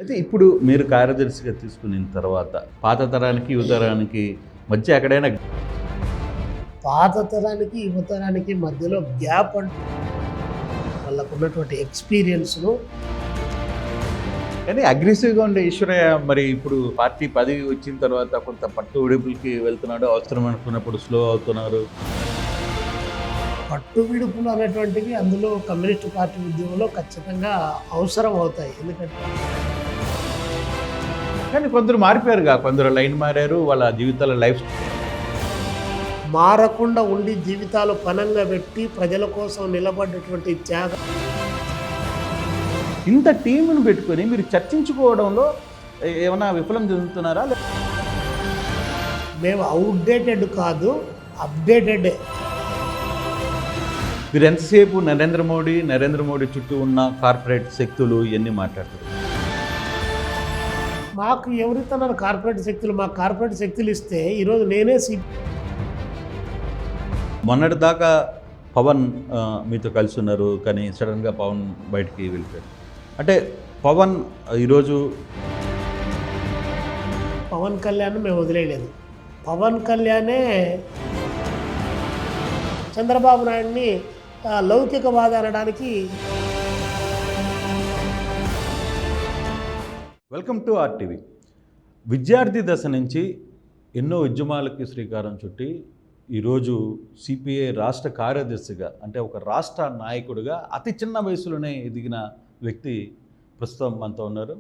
అయితే ఇప్పుడు మీరు కార్యదర్శిగా తీసుకున్న తర్వాత పాత తరానికి యువ తరానికి మధ్య ఎక్కడైనా పాత తరానికి యువ తరానికి మధ్యలో గ్యాప్ అంటూ వాళ్ళకు ఉన్నటువంటి ఎక్స్పీరియన్స్ను కానీ అగ్రెసివ్గా ఉండే ఈశ్వరయ్య మరి ఇప్పుడు పార్టీ పదవి వచ్చిన తర్వాత కొంత పట్టు విడుపులకి వెళ్తున్నాడు, అవసరం అనుకున్నప్పుడు స్లో అవుతున్నారు. పట్టు విడుపులు అనేటువంటివి అందులో కమ్యూనిస్ట్ పార్టీ ఉద్యమంలో ఖచ్చితంగా అవసరం అవుతాయి. ఎందుకంటే కానీ కొందరు మారిపోయారుగా, కొందరు లైన్ మారారు, వాళ్ళ జీవితాల లైఫ్ మారకుండా ఉండి జీవితాలు పనంగా పెట్టి ప్రజల కోసం నిలబడ్డటువంటి త్యాగం. ఇంత టీంను పెట్టుకొని మీరు చర్చించుకోవడంలో ఏమైనా విఫలం చెందుతున్నారా? మేము అవుట్డేటెడ్ కాదు, అప్డేటెడ్. మీరు ఎంతసేపు నరేంద్ర మోడీ చుట్టూ ఉన్న కార్పొరేట్ శక్తులు ఇవన్నీ మాట్లాడుతారు. మాకు ఎవరిస్తున్నారు కార్పొరేట్ శక్తులు? మాకు కార్పొరేట్ శక్తులు ఇస్తే ఈరోజు నేనే మొన్నటిదాకా పవన్ మీతో కలిసి ఉన్నారు, కానీ సడన్గా పవన్ బయటికి వెళ్ళిపోయారు. అంటే పవన్ ఈరోజు పవన్ కళ్యాణ్ మేము వదిలేయలేదు. పవన్ కళ్యాణే చంద్రబాబు నాయుడిని లౌకికవాద అనడానికి. Welcome to RTV. విద్యార్థి దశ నుంచి ఎన్నో ఉద్యమాలకి శ్రీకారం చుట్టి ఈరోజు సిపిఐ రాష్ట్ర కార్యదర్శిగా, అంటే ఒక రాష్ట్ర నాయకుడిగా అతి చిన్న వయసులోనే ఎదిగిన వ్యక్తి ప్రస్తుతం మనతో ఉన్నారు.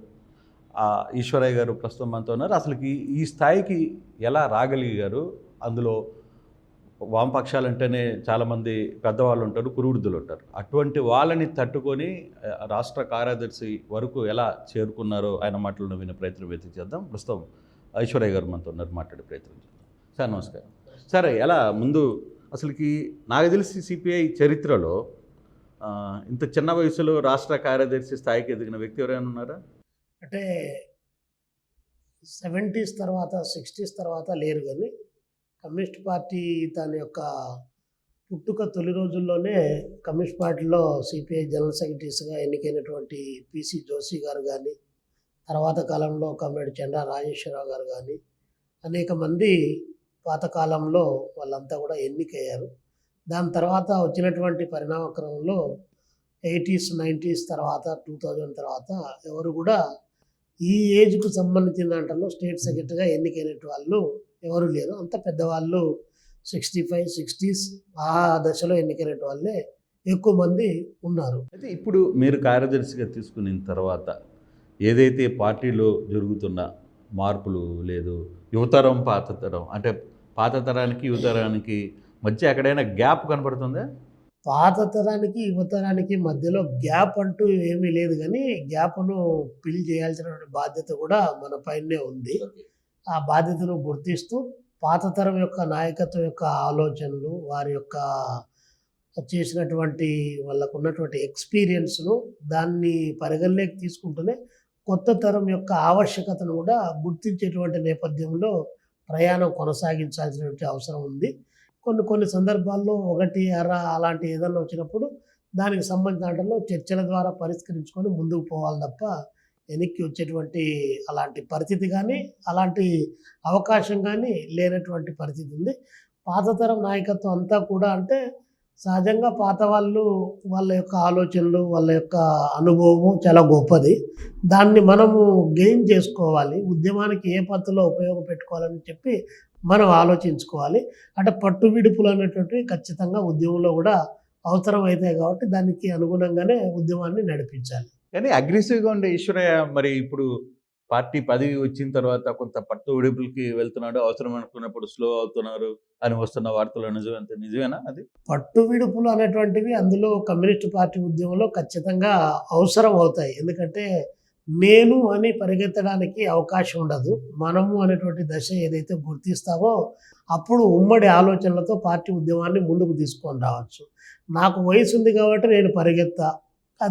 ఈశ్వరయ్య గారు ప్రస్తుతం మనతో ఉన్నారు. అసలుకి ఈ స్థాయికి ఎలా రాగలిగారు? అందులో వామపక్షాలంటేనే చాలామంది పెద్దవాళ్ళు ఉంటారు, కురువృద్ధులు ఉంటారు. అటువంటి వాళ్ళని తట్టుకొని రాష్ట్ర కార్యదర్శి వరకు ఎలా చేరుకున్నారో ఆయన మాటలను వినే ప్రయత్నం చేద్దాం. ప్రస్తుతం ఈశ్వరయ్య గారు మనతో ఉన్నారు, మాట్లాడే ప్రయత్నం చేద్దాం. సార్ నమస్కారం. సరే, ఎలా ముందు అసలుకి నాకు తెలిసి సిపిఐ చరిత్రలో ఇంత చిన్న వయసులో రాష్ట్ర కార్యదర్శి స్థాయికి ఎదిగిన వ్యక్తి ఎవరైనా ఉన్నారా? అంటే 70s తర్వాత 60s తర్వాత లేరు, కానీ కమ్యూనిస్ట్ పార్టీ దాని యొక్క పుట్టుక తొలి రోజుల్లోనే కమ్యూనిస్ట్ పార్టీలో సిపిఐ జనరల్ సెక్రటరీస్గా ఎన్నికైనటువంటి పిసి జోషి గారు కానీ, తర్వాత కాలంలో కమ్రేడ్ చెండా రాజేశ్వరరావు గారు కానీ, అనేక మంది పాతకాలంలో వాళ్ళంతా కూడా ఎన్నికయ్యారు. దాని తర్వాత వచ్చినటువంటి పరిణామక్రమంలో 80s 90s తర్వాత 2000 తర్వాత ఎవరు కూడా ఈ ఏజ్కు సంబంధించిన దాంట్లో స్టేట్ సెక్రటరీగా ఎన్నికైనటువంటి వాళ్ళు ఎవరు లేరు. అంత పెద్దవాళ్ళు 65, 60s ఆ దశలో ఎన్నికైన వాళ్ళే ఎక్కువ మంది ఉన్నారు. అయితే ఇప్పుడు మీరు కార్యదర్శిగా తీసుకున్న తర్వాత ఏదైతే పార్టీలో జరుగుతున్న మార్పులు లేదు, యువతరం పాతతరం, అంటే పాత తరానికి యువ తరానికి మధ్య ఎక్కడైనా గ్యాప్ కనపడుతుందా? పాత తరానికి యువ తరానికి మధ్యలో గ్యాప్ అంటూ ఏమీ లేదు, కానీ గ్యాప్ను ఫిల్ చేయాల్సినటువంటి బాధ్యత కూడా మన పైనే ఉంది. ఆ బాధ్యతను గుర్తిస్తూ పాత తరం యొక్క నాయకత్వం యొక్క ఆలోచనలు, వారి యొక్క చేసినటువంటి వాళ్ళకు ఉన్నటువంటి ఎక్స్పీరియన్స్ను దాన్ని పరిగణలోకి తీసుకుంటూనే కొత్త తరం యొక్క ఆవశ్యకతను కూడా గుర్తించేటువంటి నేపథ్యంలో ప్రయాణం కొనసాగించాల్సినటువంటి అవసరం ఉంది. కొన్ని సందర్భాల్లో ఒకటి అలాంటి ఏదన్నా వచ్చినప్పుడు దానికి సంబంధించిన దాంట్లో చర్చల ద్వారా పరిష్కరించుకొని ముందుకు పోవాలి తప్ప వెనక్కి వచ్చేటువంటి అలాంటి పరిస్థితి కానీ అలాంటి అవకాశం కానీ లేనటువంటి పరిస్థితి ఉంది. పాతతరం నాయకత్వం అంతా కూడా అంటే సహజంగా పాత వాళ్ళు వాళ్ళ యొక్క ఆలోచనలు, వాళ్ళ యొక్క అనుభవము చాలా గొప్పది. దాన్ని మనము గెయిన్ చేసుకోవాలి. ఉద్యమానికి ఏ పద్ధతిలో ఉపయోగపెట్టుకోవాలని చెప్పి మనం ఆలోచించుకోవాలి. అంటే పట్టు విడుపులు అనేటువంటివి ఖచ్చితంగా ఉద్యమంలో కూడా అవసరం అవుతాయి, కాబట్టి దానికి అనుగుణంగానే ఉద్యమాన్ని నడిపించాలి. కానీ అగ్రెసివ్గా ఉండే ఈశ్వరయ్య మరి ఇప్పుడు పార్టీ పదవి వచ్చిన తర్వాత కొంత పట్టు విడుపులకి వెళ్తున్నాడు, అవసరం అనుకున్నప్పుడు స్లో అవుతున్నారు అని వస్తున్న వార్తలు నిజమేనా? అది పట్టు విడుపులు అనేటువంటివి అందులో కమ్యూనిస్ట్ పార్టీ ఉద్యమంలో ఖచ్చితంగా అవసరం అవుతాయి. ఎందుకంటే నేను అని పరిగెత్తడానికి అవకాశం ఉండదు. మనము అనేటువంటి దశ ఏదైతే గుర్తిస్తామో అప్పుడు ఉమ్మడి ఆలోచనలతో పార్టీ ఉద్యమాన్ని ముందుకు తీసుకొని రావచ్చు. నాకు వయసు ఉంది కాబట్టి నేను పరిగెత్తా,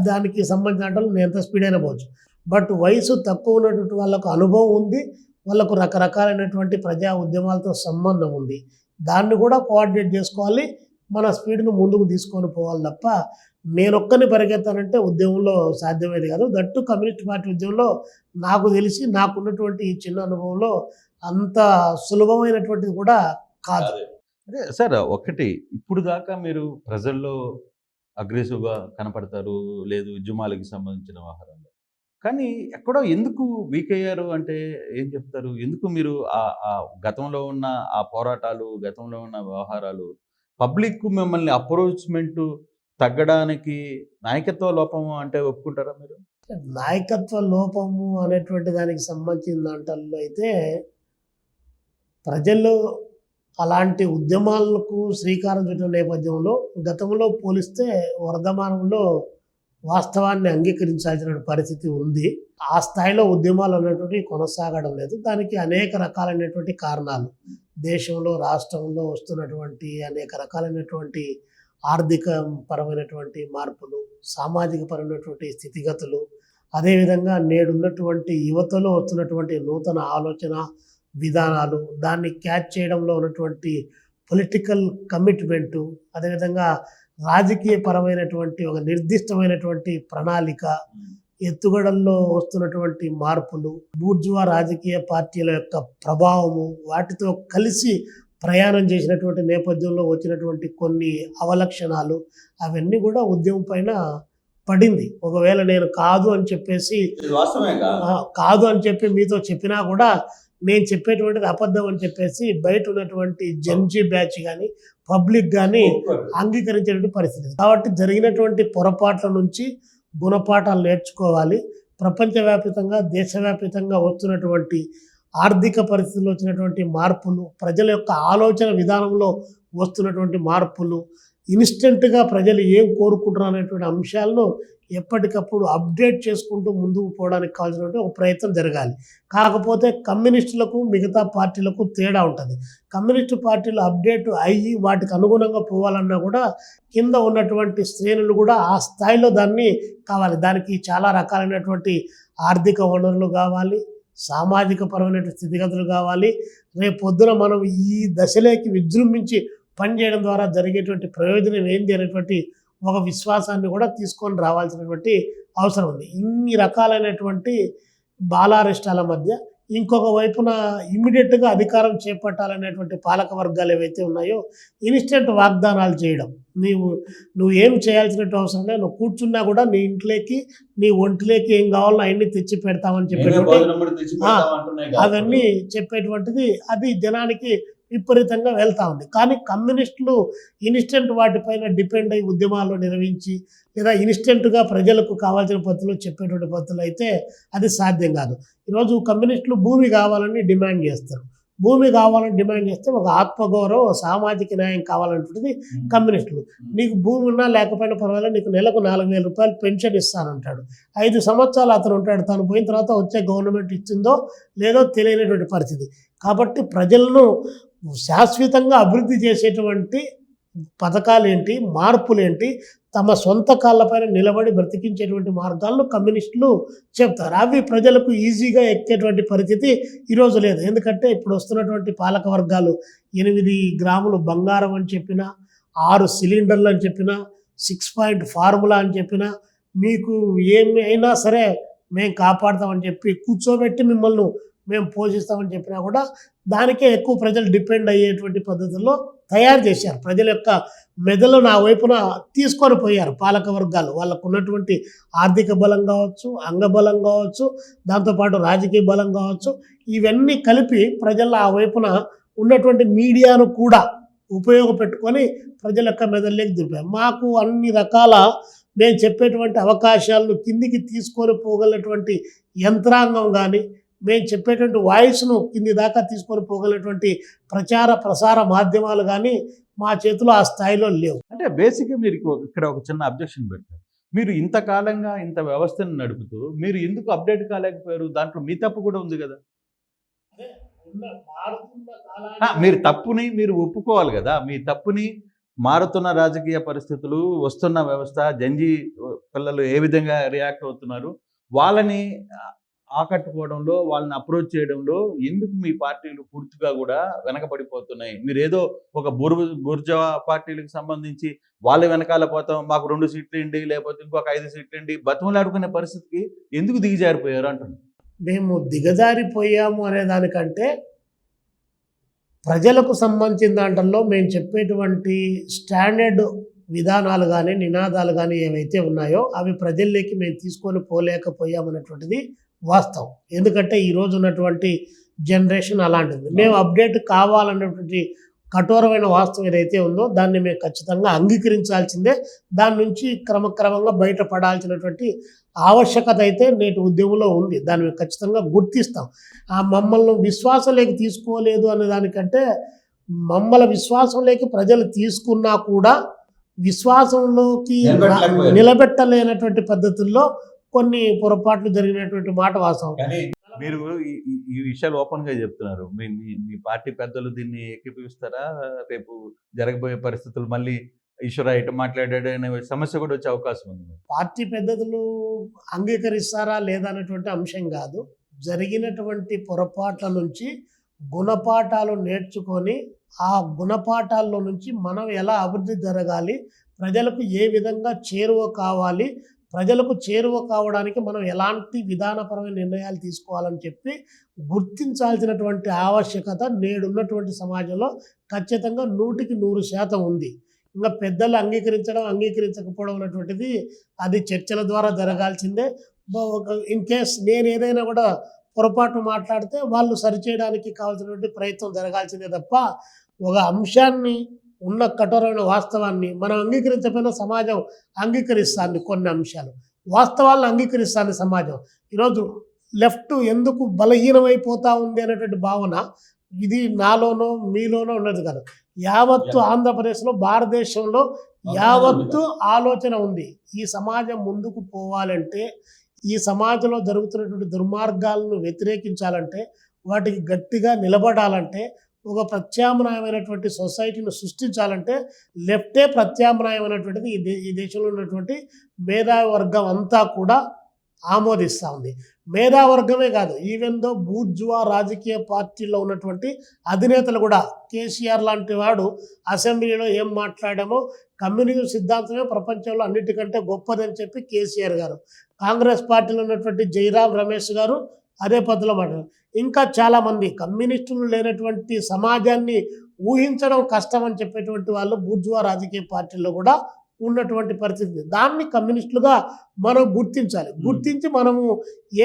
దానికి సంబంధించిన నేను ఎంత స్పీడ్ అయినా పోవచ్చు. బట్ వయసు తక్కువ ఉన్నటువంటి వాళ్ళకు అనుభవం ఉంది, వాళ్ళకు రకరకాలైనటువంటి ప్రజా ఉద్యమాలతో సంబంధం ఉంది. దాన్ని కూడా కోఆర్డినేట్ చేసుకోవాలి, మన స్పీడ్ను ముందుకు తీసుకొని పోవాలి తప్ప నేనొక్కరిని పరిగెత్తానంటే ఉద్యమంలో సాధ్యమేది కాదు. దట్టు కమ్యూనిస్ట్ పార్టీ ఉద్యమంలో నాకు తెలిసి నాకున్నటువంటి ఈ చిన్న అనుభవంలో అంత సులభమైనటువంటిది కూడా కాదు. అదే సార్, ఒకటి ఇప్పుడు దాకా మీరు ప్రజల్లో అగ్రెసివ్‌గా కనపడతారు, లేదు ఉద్యమాలకి సంబంధించిన వ్యవహారంలో. కానీ ఎక్కడో ఎందుకు వీక్ అయ్యారు అంటే ఏం చెప్తారు? ఎందుకు మీరు గతంలో ఉన్న ఆ పోరాటాలు, గతంలో ఉన్న వ్యవహారాలు పబ్లిక్ మిమ్మల్ని అప్రోచ్‌మెంటు తగ్గడానికి నాయకత్వ లోపం అంటే ఒప్పుకుంటారా మీరు? నాయకత్వ లోపము అనేటువంటి దానికి సంబంధించిన దాంట్లో అయితే ప్రజలు అలాంటి ఉద్యమాలకు శ్రీకారం చుట్టిన నేపథ్యంలో గతంలో పోలిస్తే వర్ధమానంలో వాస్తవాన్ని అంగీకరించాల్సిన పరిస్థితి ఉంది. ఆ స్థాయిలో ఉద్యమాలు అనేటువంటివి కొనసాగడం లేదు. దానికి అనేక రకాలైనటువంటి కారణాలు. దేశంలో, రాష్ట్రంలో వస్తున్నటువంటి అనేక రకాలైనటువంటి ఆర్థిక పరమైనటువంటి మార్పులు, సామాజిక పరమైనటువంటి స్థితిగతులు, అదేవిధంగా నేడున్నటువంటి యువతలో వస్తున్నటువంటి నూతన ఆలోచన విధానాలు, దాన్ని క్యాచ్ చేయడంలో ఉన్నటువంటి పొలిటికల్ కమిట్మెంటు, అదేవిధంగా రాజకీయ పరమైనటువంటి ఒక నిర్దిష్టమైనటువంటి ప్రణాళిక, ఎత్తుగడల్లో వస్తున్నటువంటి మార్పులు, బూర్జువా రాజకీయ పార్టీల యొక్క ప్రభావము, వాటితో కలిసి ప్రయాణం చేసినటువంటి నేపథ్యంలో వచ్చినటువంటి కొన్ని అవలక్షణాలు, అవన్నీ కూడా ఉద్యమం పైన పడింది. ఒకవేళ నేను కాదు అని చెప్పేసి కాదు అని చెప్పి మీతో చెప్పినా కూడా నేను చెప్పేటువంటిది అబద్ధం అని చెప్పేసి బయట ఉన్నటువంటి జెన్జీ బ్యాచ్ కానీ పబ్లిక్ కానీ అంగీకరించేటువంటి పరిస్థితి. కాబట్టి జరిగినటువంటి పొరపాట్ల నుంచి గుణపాఠాలు నేర్చుకోవాలి. ప్రపంచవ్యాప్తంగా, దేశవ్యాప్తంగా వస్తున్నటువంటి ఆర్థిక పరిస్థితుల్లో వచ్చినటువంటి మార్పులు, ప్రజల యొక్క ఆలోచన విధానంలో వస్తున్నటువంటి మార్పులు, ఇన్స్టెంట్గా ప్రజలు ఏం కోరుకుంటున్నారు అనేటువంటి అంశాలను ఎప్పటికప్పుడు అప్డేట్ చేసుకుంటూ ముందుకు పోవడానికి కావాల్సినటువంటి ఒక ప్రయత్నం జరగాలి. కాకపోతే కమ్యూనిస్టులకు మిగతా పార్టీలకు తేడా ఉంటుంది. కమ్యూనిస్టు పార్టీలు అప్డేట్ అయ్యి వాటికి అనుగుణంగా పోవాలన్నా కూడా కింద ఉన్నటువంటి శ్రేణులు కూడా ఆ స్థాయిలో దాన్ని కావాలి. దానికి చాలా రకాలైనటువంటి ఆర్థిక వనరులు కావాలి, సామాజిక పరమైన స్థితిగతులు కావాలి. రేపు పొద్దున మనం ఈ దశలోకి విజృంభించి పనిచేయడం ద్వారా జరిగేటువంటి ప్రయోజనం ఏంటి అనేటువంటి ఒక విశ్వాసాన్ని కూడా తీసుకొని రావాల్సినటువంటి అవసరం ఉంది. ఇన్ని రకాలైనటువంటి బాలారిష్టాల మధ్య ఇంకొక వైపున ఇమ్మీడియట్గా అధికారం చేపట్టాలనేటువంటి పాలక వర్గాలు ఏవైతే ఉన్నాయో ఇన్స్టెంట్ వాగ్దానాలు చేయడం, నువ్వు ఏం చేయాల్సినట్టు అవసరం లేదు, నువ్వు కూర్చున్నా కూడా నీ ఇంట్లోకి నీ ఒంటిలోకి ఏం కావాలో అవన్నీ తెచ్చి పెడతామని చెప్పేటువంటి అవన్నీ చెప్పేటువంటిది అది జనానికి విపరీతంగా వెళ్తూ ఉంది. కానీ కమ్యూనిస్టులు ఇన్స్టెంట్ వాటిపైన డిపెండ్ అయ్యి ఉద్యమాలు నిర్వహించి లేదా ఇన్స్టెంట్గా ప్రజలకు కావాల్సిన పద్ధతులు చెప్పేటువంటి పద్ధతులు అయితే అది సాధ్యం కాదు. ఈరోజు కమ్యూనిస్టులు భూమి కావాలని డిమాండ్ చేస్తారు. భూమి కావాలని డిమాండ్ చేస్తే ఒక ఆత్మగౌరవం, సామాజిక న్యాయం కావాలనేటువంటిది కమ్యూనిస్టులు. నీకు భూమి ఉన్నా లేకపోయినా పర్వాలేదు, నీకు నెలకు 4,000 రూపాయలు పెన్షన్ ఇస్తానంటాడు. 5 సంవత్సరాలు అతను ఉంటాడు. తను పోయిన తర్వాత వచ్చే గవర్నమెంట్ ఇచ్చిందో లేదో తెలియనటువంటి పరిస్థితి. కాబట్టి ప్రజలను శాశ్వతంగా అభివృద్ధి చేసేటువంటి పథకాలేంటి, మార్పులేంటి, తమ సొంత కాళ్ళపైన నిలబడి బ్రతికించేటువంటి మార్గాలను కమ్యూనిస్టులు చెప్తారు. అవి ప్రజలకు ఈజీగా ఎక్కేటువంటి పరిస్థితి ఈరోజు లేదు. ఎందుకంటే ఇప్పుడు వస్తున్నటువంటి పాలక వర్గాలు 8 గ్రాములు బంగారం అని చెప్పినా, 6 సిలిండర్లు అని చెప్పినా, 6 పాయింట్ ఫార్ములా అని చెప్పినా, మీకు ఏమి అయినా సరే మేము కాపాడుతామని చెప్పి కూర్చోబెట్టి మిమ్మల్ని మేము పోషిస్తామని చెప్పినా కూడా దానికే ఎక్కువ ప్రజలు డిపెండ్ అయ్యేటువంటి పద్ధతుల్లో తయారు చేశారు. ప్రజల యొక్క మెదలు నా వైపున తీసుకొని పోయారు పాలక వర్గాలు. వాళ్ళకు ఉన్నటువంటి ఆర్థిక బలం కావచ్చు, అంగబలం కావచ్చు, దాంతోపాటు రాజకీయ బలం కావచ్చు, ఇవన్నీ కలిపి ప్రజల ఆ వైపున ఉన్నటువంటి మీడియాను కూడా ఉపయోగపెట్టుకొని ప్రజల యొక్క మెదళ్ళకి దింపారు. మాకు అన్ని రకాల మేము చెప్పేటువంటి అవకాశాలను కిందికి తీసుకొని పోగలటువంటి యంత్రాంగం కానీ, మేము చెప్పేటువంటి వాయిస్ను కింది దాకా తీసుకొని పోగలటువంటి ప్రచార ప్రసార మాధ్యమాలు కానీ మా చేతిలో ఆ స్థాయిలో లేవు. అంటే బేసిక్గా మీరు ఇక్కడ ఒక చిన్న అబ్జెక్షన్ పెడతారు. మీరు ఇంతకాలంగా ఇంత వ్యవస్థను నడుపుతూ మీరు ఎందుకు అప్డేట్ కాలేకపోయారు? దాంట్లో మీ తప్పు కూడా ఉంది కదా. మీరు తప్పుని మీరు ఒప్పుకోవాలి కదా. మీ తప్పుని, మారుతున్న రాజకీయ పరిస్థితులు, వస్తున్న వ్యవస్థ, జంజీ పిల్లలు ఏ విధంగా రియాక్ట్ అవుతున్నారు, వాళ్ళని ఆకట్టుకోవడంలో, వాళ్ళని అప్రోచ్ చేయడంలో ఎందుకు మీ పార్టీలు పూర్తిగా కూడా వెనకబడిపోతున్నాయి? మీరేదో ఒక బూర్జువా పార్టీలకు సంబంధించి వాళ్ళ వెనకాల పోతాం, మాకు 2 సీట్లు ఇవ్వండి, లేకపోతే ఇంకొక 5 సీట్లు ఇవ్వండి, బతిమలాడుకునే పరిస్థితికి ఎందుకు దిగజారిపోయారు అంటున్నాను. మేము దిగజారిపోయాము అనే దానికంటే ప్రజలకు సంబంధించిన దాంట్లో మేము చెప్పేటువంటి స్టాండర్డ్ విధానాలు కానీ నినాదాలు కానీ ఏవైతే ఉన్నాయో అవి ప్రజల్లోకి మేము తీసుకొని పోలేకపోయామన్నటువంటిది వాస్తవం. ఎందుకంటే ఈరోజు ఉన్నటువంటి జనరేషన్ అలాంటిది. మేము అప్డేట్ కావాలన్నటువంటి కఠోరమైన వాస్తవం ఏదైతే ఉందో దాన్ని మేము ఖచ్చితంగా అంగీకరించాల్సిందే. దాని నుంచి క్రమక్రమంగా బయటపడాల్సినటువంటి ఆవశ్యకత అయితే నేటి ఉద్యమంలో ఉంది. దాన్ని మేము ఖచ్చితంగా గుర్తిస్తాం. మమ్మల్ని విశ్వాసంలోకి తీసుకోలేదు అనే దానికంటే మమ్మల్ని విశ్వాసంలోకి ప్రజలు తీసుకున్నా కూడా విశ్వాసంలోకి నిలబెట్టలేనటువంటి పద్ధతుల్లో కొన్ని పొరపాట్లు జరిగినటువంటి మాట వాస్తవం. మీరు ఈ విషయాలు ఓపెన్ గా చెప్తున్నారు. మీ పార్టీ పెద్దలు దీన్ని ఏకీభవిస్తారా? రేపు జరగబోయే పరిస్థితులు మళ్ళీ ఈశ్వర ఇటు మాట్లాడాడు అనే సమస్య కూడా వచ్చే అవకాశం ఉంది. పార్టీ పెద్దలు అంగీకరిస్తారా లేదా అనేటువంటి అంశం కాదు. జరిగినటువంటి పొరపాట్ల నుంచి గుణపాఠాలు నేర్చుకొని ఆ గుణపాఠాల్లో నుంచి మనం ఎలా అభివృద్ధి జరగాలి, ప్రజలకు ఏ విధంగా చేరువ కావాలి, ప్రజలకు చేరువ కావడానికి మనం ఎలాంటి విధానపరమైన నిర్ణయాలు తీసుకోవాలని చెప్పి గుర్తించాల్సినటువంటి ఆవశ్యకత నేడున్నటువంటి సమాజంలో ఖచ్చితంగా 100% ఉంది. ఇంకా పెద్దలు అంగీకరించడం అంగీకరించకపోవడం అనేటువంటిది అది చర్చల ద్వారా జరగాల్సిందే. ఇన్ కేస్ నేను ఏదైనా కూడా పొరపాటు మాట్లాడితే వాళ్ళు సరిచేయడానికి కావాల్సినటువంటి ప్రయత్నం జరగాల్సిందే తప్ప ఒక అంశాన్ని ఉన్న కఠోరమైన వాస్తవాన్ని మనం అంగీకరించకపోయినా సమాజం అంగీకరిస్తుంది. కొన్ని అంశాలు వాస్తవాలను అంగీకరిస్తుంది సమాజం. ఈరోజు లెఫ్ట్ ఎందుకు బలహీనమైపోతూ ఉంది అనేటువంటి భావన ఇది నాలోనో మీలోనో ఉన్నది కాదు. యావత్తు ఆంధ్రప్రదేశ్లో భారతదేశంలో యావత్తు ఆలోచన ఉంది. ఈ సమాజం ముందుకు పోవాలంటే, ఈ సమాజంలో జరుగుతున్నటువంటి దుర్మార్గాలను వ్యతిరేకించాలంటే, వాటికి గట్టిగా నిలబడాలంటే, ఒక ప్రత్యామ్నాయమైనటువంటి సొసైటీని సృష్టించాలంటే లెఫ్టే ప్రత్యామ్నాయమైనటువంటిది ఈ దేశంలో ఉన్నటువంటి మేధావి వర్గం అంతా కూడా ఆమోదిస్తూ ఉంది. మేధావర్గమే కాదు, ఈవెన్ దో బూర్జువా రాజకీయ పార్టీలో ఉన్నటువంటి అధినేతలు కూడా, కేసీఆర్ లాంటి వాడు అసెంబ్లీలో ఏం మాట్లాడామో కమ్యూనిజం సిద్ధాంతమే ప్రపంచంలో అన్నిటికంటే గొప్పదని చెప్పి కేసీఆర్ గారు, కాంగ్రెస్ పార్టీలో ఉన్నటువంటి జైరాం రమేష్ గారు అదే పద్ధతిలో మాట్లాడారు. ఇంకా చాలామంది కమ్యూనిస్టులు లేనటువంటి సమాజాన్ని ఊహించడం కష్టం అని చెప్పేటువంటి వాళ్ళు బూర్జువా రాజకీయ పార్టీల్లో కూడా ఉన్నటువంటి పరిస్థితి. దాన్ని కమ్యూనిస్టులుగా మనం గుర్తించాలి. గుర్తించి మనము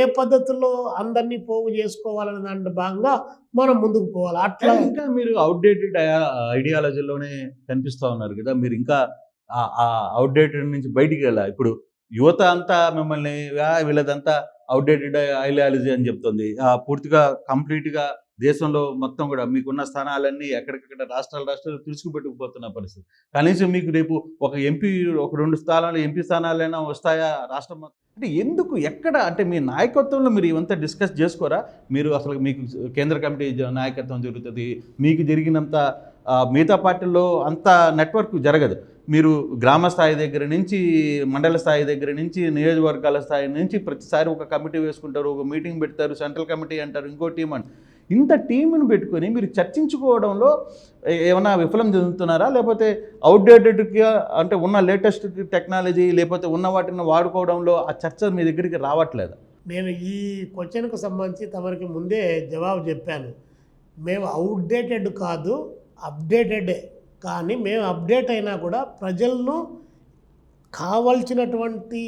ఏ పద్ధతుల్లో అందరినీ పోగు చేసుకోవాలనే దాంట్లో భాగంగా మనం ముందుకు పోవాలి. అట్లా ఇంకా మీరు అవుట్డేటెడ్ ఐడియాలజీలోనే కనిపిస్తూ ఉన్నారు కదా. మీరు ఇంకా ఆ అవుట్డేటెడ్ నుంచి బయటికి వెళ్ళాలి. ఇప్పుడు యువత అంతా మిమ్మల్ని వీళ్ళదంతా అవుట్డేటెడ్ ఐడియాలజీ అని చెప్తుంది. పూర్తిగా కంప్లీట్గా దేశంలో మొత్తం కూడా మీకున్న స్థానాలన్నీ ఎక్కడికక్కడ రాష్ట్రాలు తుడుచుకుపెట్టుకుపోతున్న పరిస్థితి. కనీసం మీకు రేపు ఒక 2 స్థానాలు ఎంపీ స్థానాలైనా వస్తాయా రాష్ట్రం మొత్తం? అంటే ఎందుకు ఎక్కడ అంటే మీ నాయకత్వంలో మీరు ఇవంతా డిస్కస్ చేసుకోరా? మీరు అసలు మీకు కేంద్ర కమిటీ నాయకత్వం జరుగుతుంది, మీకు జరిగినంత మిగతా పార్టీల్లో అంత నెట్వర్క్ జరగదు. మీరు గ్రామ స్థాయి దగ్గర నుంచి మండల స్థాయి దగ్గర నుంచి నియోజకవర్గాల స్థాయి నుంచి ప్రతిసారి ఒక కమిటీ వేసుకుంటారు, ఒక మీటింగ్ పెడతారు, సెంట్రల్ కమిటీ అంటారు, ఇంకో టీం అని. ఇంత టీంను పెట్టుకొని మీరు చర్చించుకోవడంలో ఏమైనా విఫలం చెందుతున్నారా? లేకపోతే అవుట్డేటెడ్గా అంటే ఉన్న లేటెస్ట్ టెక్నాలజీ లేకపోతే ఉన్న వాటిని వాడుకోవడంలో ఆ చర్చ మీ దగ్గరికి రావట్లేదా? నేను ఈ క్వశ్చన్కు సంబంధించి తమరికి ముందే జవాబు చెప్పాను. మేము అవుట్డేటెడ్ కాదు, అప్డేటెడే. కానీ మేము అప్డేట్ అయినా కూడా ప్రజలను కావాల్సినటువంటి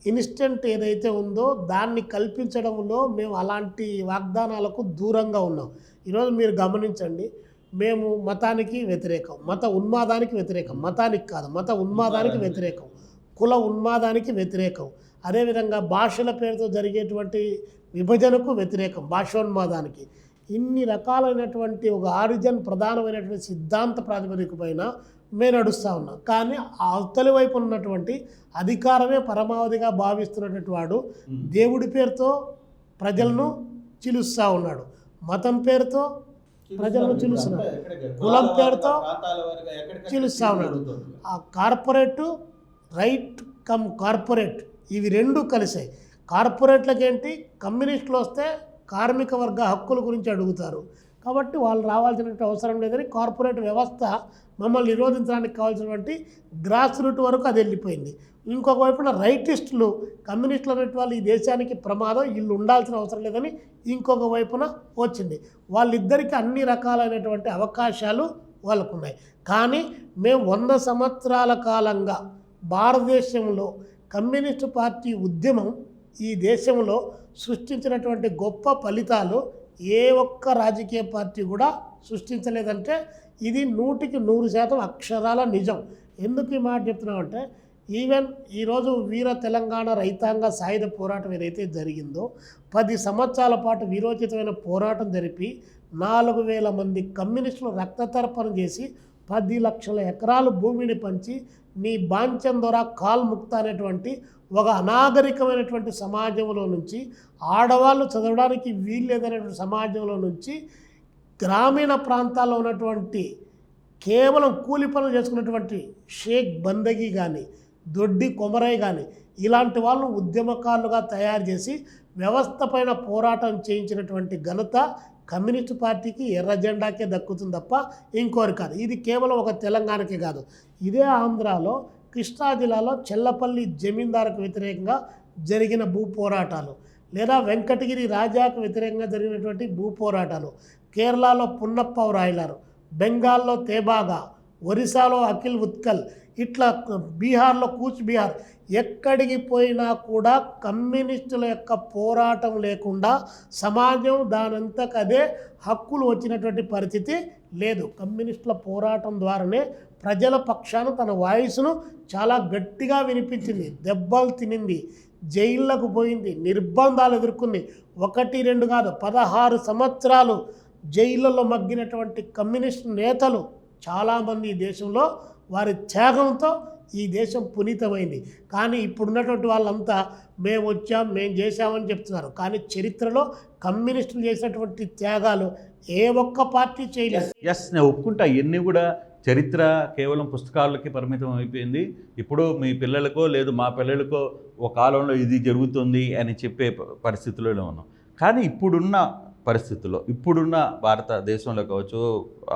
ఇన్స్టెంట్ ఏదైతే ఉందో దాన్ని కల్పించడంలో మేము అలాంటి వాగ్దానాలకు దూరంగా ఉన్నాం. ఈరోజు మీరు గమనించండి, మేము మతానికి వ్యతిరేకం, మత ఉన్మాదానికి వ్యతిరేకం, మతానికి కాదు మత ఉన్మాదానికి వ్యతిరేకం, కుల ఉన్మాదానికి వ్యతిరేకం, అదేవిధంగా భాషల పేరుతో జరిగేటువంటి విభజనకు వ్యతిరేకం, భాషోన్మాదానికి. ఇన్ని రకాలైనటువంటి ఒక ఆరిజిన్ ప్రధానమైనటువంటి సిద్ధాంత ప్రాతిపదిక పైన మేము నడుస్తూ ఉన్నాం. కానీ అవతలి వైపు ఉన్నటువంటి అధికారమే పరమావధిగా భావిస్తున్నటువంటి వాడు దేవుడి పేరుతో ప్రజలను చిలుస్తూ ఉన్నాడు, మతం పేరుతో ప్రజలను చిలుస్తున్నాడు, కులం పేరుతో చిలుస్తూ ఉన్నాడు. ఆ కార్పొరేట్ రైట్ కమ్ కార్పొరేట్ ఇవి 2 కలిసాయి. కార్పొరేట్లకు ఏంటి, కమ్యూనిస్టులు వస్తే కార్మిక వర్గ హక్కుల గురించి అడుగుతారు. కాబట్టి వాళ్ళు రావాల్సినటువంటి అవసరం లేదని కార్పొరేట్ వ్యవస్థ మమ్మల్ని నిరోధించడానికి కావాల్సినటువంటి గ్రాస్ రూట్ వరకు అది వెళ్ళిపోయింది. ఇంకొక వైపున రైటిస్టులు, కమ్యూనిస్టులు అనేటువంటి వాళ్ళు ఈ దేశానికి ప్రమాదం, వీళ్ళు ఉండాల్సిన అవసరం లేదని ఇంకొక వైపున వచ్చింది. వాళ్ళిద్దరికీ అన్ని రకాలైనటువంటి అవకాశాలు వాళ్ళకు ఉన్నాయి. కానీ మేము 100 సంవత్సరాల కాలంగా భారతదేశంలో కమ్యూనిస్టు పార్టీ ఉద్యమం ఈ దేశంలో సృష్టించినటువంటి గొప్ప ఫలితాలు ఏ ఒక్క రాజకీయ పార్టీ కూడా సృష్టించలేదంటే ఇది 100% అక్షరాల నిజం. ఎందుకు ఈ మాట చెప్తున్నామంటే, ఈవెన్ ఈరోజు వీర తెలంగాణ రైతాంగ సాయుధ పోరాటం ఏదైతే జరిగిందో 10 సంవత్సరాల పాటు వీరోచితమైన పోరాటం జరిపి 4,000 మంది కమ్యూనిస్టులు రక్తతర్పణ చేసి 10 లక్షల ఎకరాలు భూమిని పంచి నీ బాంచం ద్వారా కాల్ముక్త అనేటువంటి ఒక అనాగరికమైనటువంటి సమాజంలో నుంచి, ఆడవాళ్ళు చదవడానికి వీల్లేదనేటువంటి సమాజంలో నుంచి గ్రామీణ ప్రాంతాల్లో ఉన్నటువంటి కేవలం కూలి పనులు చేసుకున్నటువంటి షేక్ బందగి కానీ, దొడ్డి కొమరయ్య కానీ ఇలాంటి వాళ్ళను ఉద్యమకారులుగా తయారు చేసి వ్యవస్థ పైన పోరాటం చేయించినటువంటి ఘనత కమ్యూనిస్టు పార్టీకి ఎర్ర జెండాకే దక్కుతుంది తప్ప ఇంకోరి కాదు. ఇది కేవలం ఒక తెలంగాణకే కాదు. ఇదే ఆంధ్రాలో కృష్ణా జిల్లాలో చెల్లపల్లి జమీందారుకు వ్యతిరేకంగా జరిగిన భూ పోరాటాలు, లేదా వెంకటగిరి రాజాకు వ్యతిరేకంగా జరిగినటువంటి భూ పోరాటాలు, కేరళలో పున్నప్ప రాయలారు, బెంగాల్లో తేబాగా, ఒరిస్సాలో అఖిల్ ఉత్కల్, ఇట్లా బీహార్లో కూచ్ బీహార్, ఎక్కడికి పోయినా కూడా కమ్యూనిస్టుల యొక్క పోరాటం లేకుండా సమాజం దానంతకదే హక్కులు వచ్చినటువంటి పరిస్థితి లేదు. కమ్యూనిస్టుల పోరాటం ద్వారానే ప్రజల పక్షాన తన వాయిస్ను చాలా గట్టిగా వినిపించింది, దెబ్బలు తినింది, జైళ్ళకు పోయింది, నిర్బంధాలు ఎదుర్కొంది. 1, 2 కాదు, 16 సంవత్సరాలు జైళ్ళలో మగ్గినటువంటి కమ్యూనిస్టు నేతలు చాలామంది ఈ దేశంలో వారి త్యాగంతో ఈ దేశం పునీతమైంది. కానీ ఇప్పుడున్నటువంటి వాళ్ళంతా మేము వచ్చాం, మేము చేశామని చెప్తున్నారు. కానీ చరిత్రలో కమ్యూనిస్టులు చేసినటువంటి త్యాగాలు ఏ ఒక్క పార్టీ చేయలేదు. నేను ఒప్పుకుంటా, ఇవన్నీ కూడా చరిత్ర కేవలం పుస్తకాలకి పరిమితం అయిపోయింది. ఇప్పుడు మీ పిల్లలకో లేదు మా పిల్లలకో ఒక కాలంలో ఇది జరుగుతుంది అని చెప్పే పరిస్థితుల్లోనే ఉన్నాం. కానీ ఇప్పుడున్న పరిస్థితుల్లో, ఇప్పుడున్న భారతదేశంలో కావచ్చు,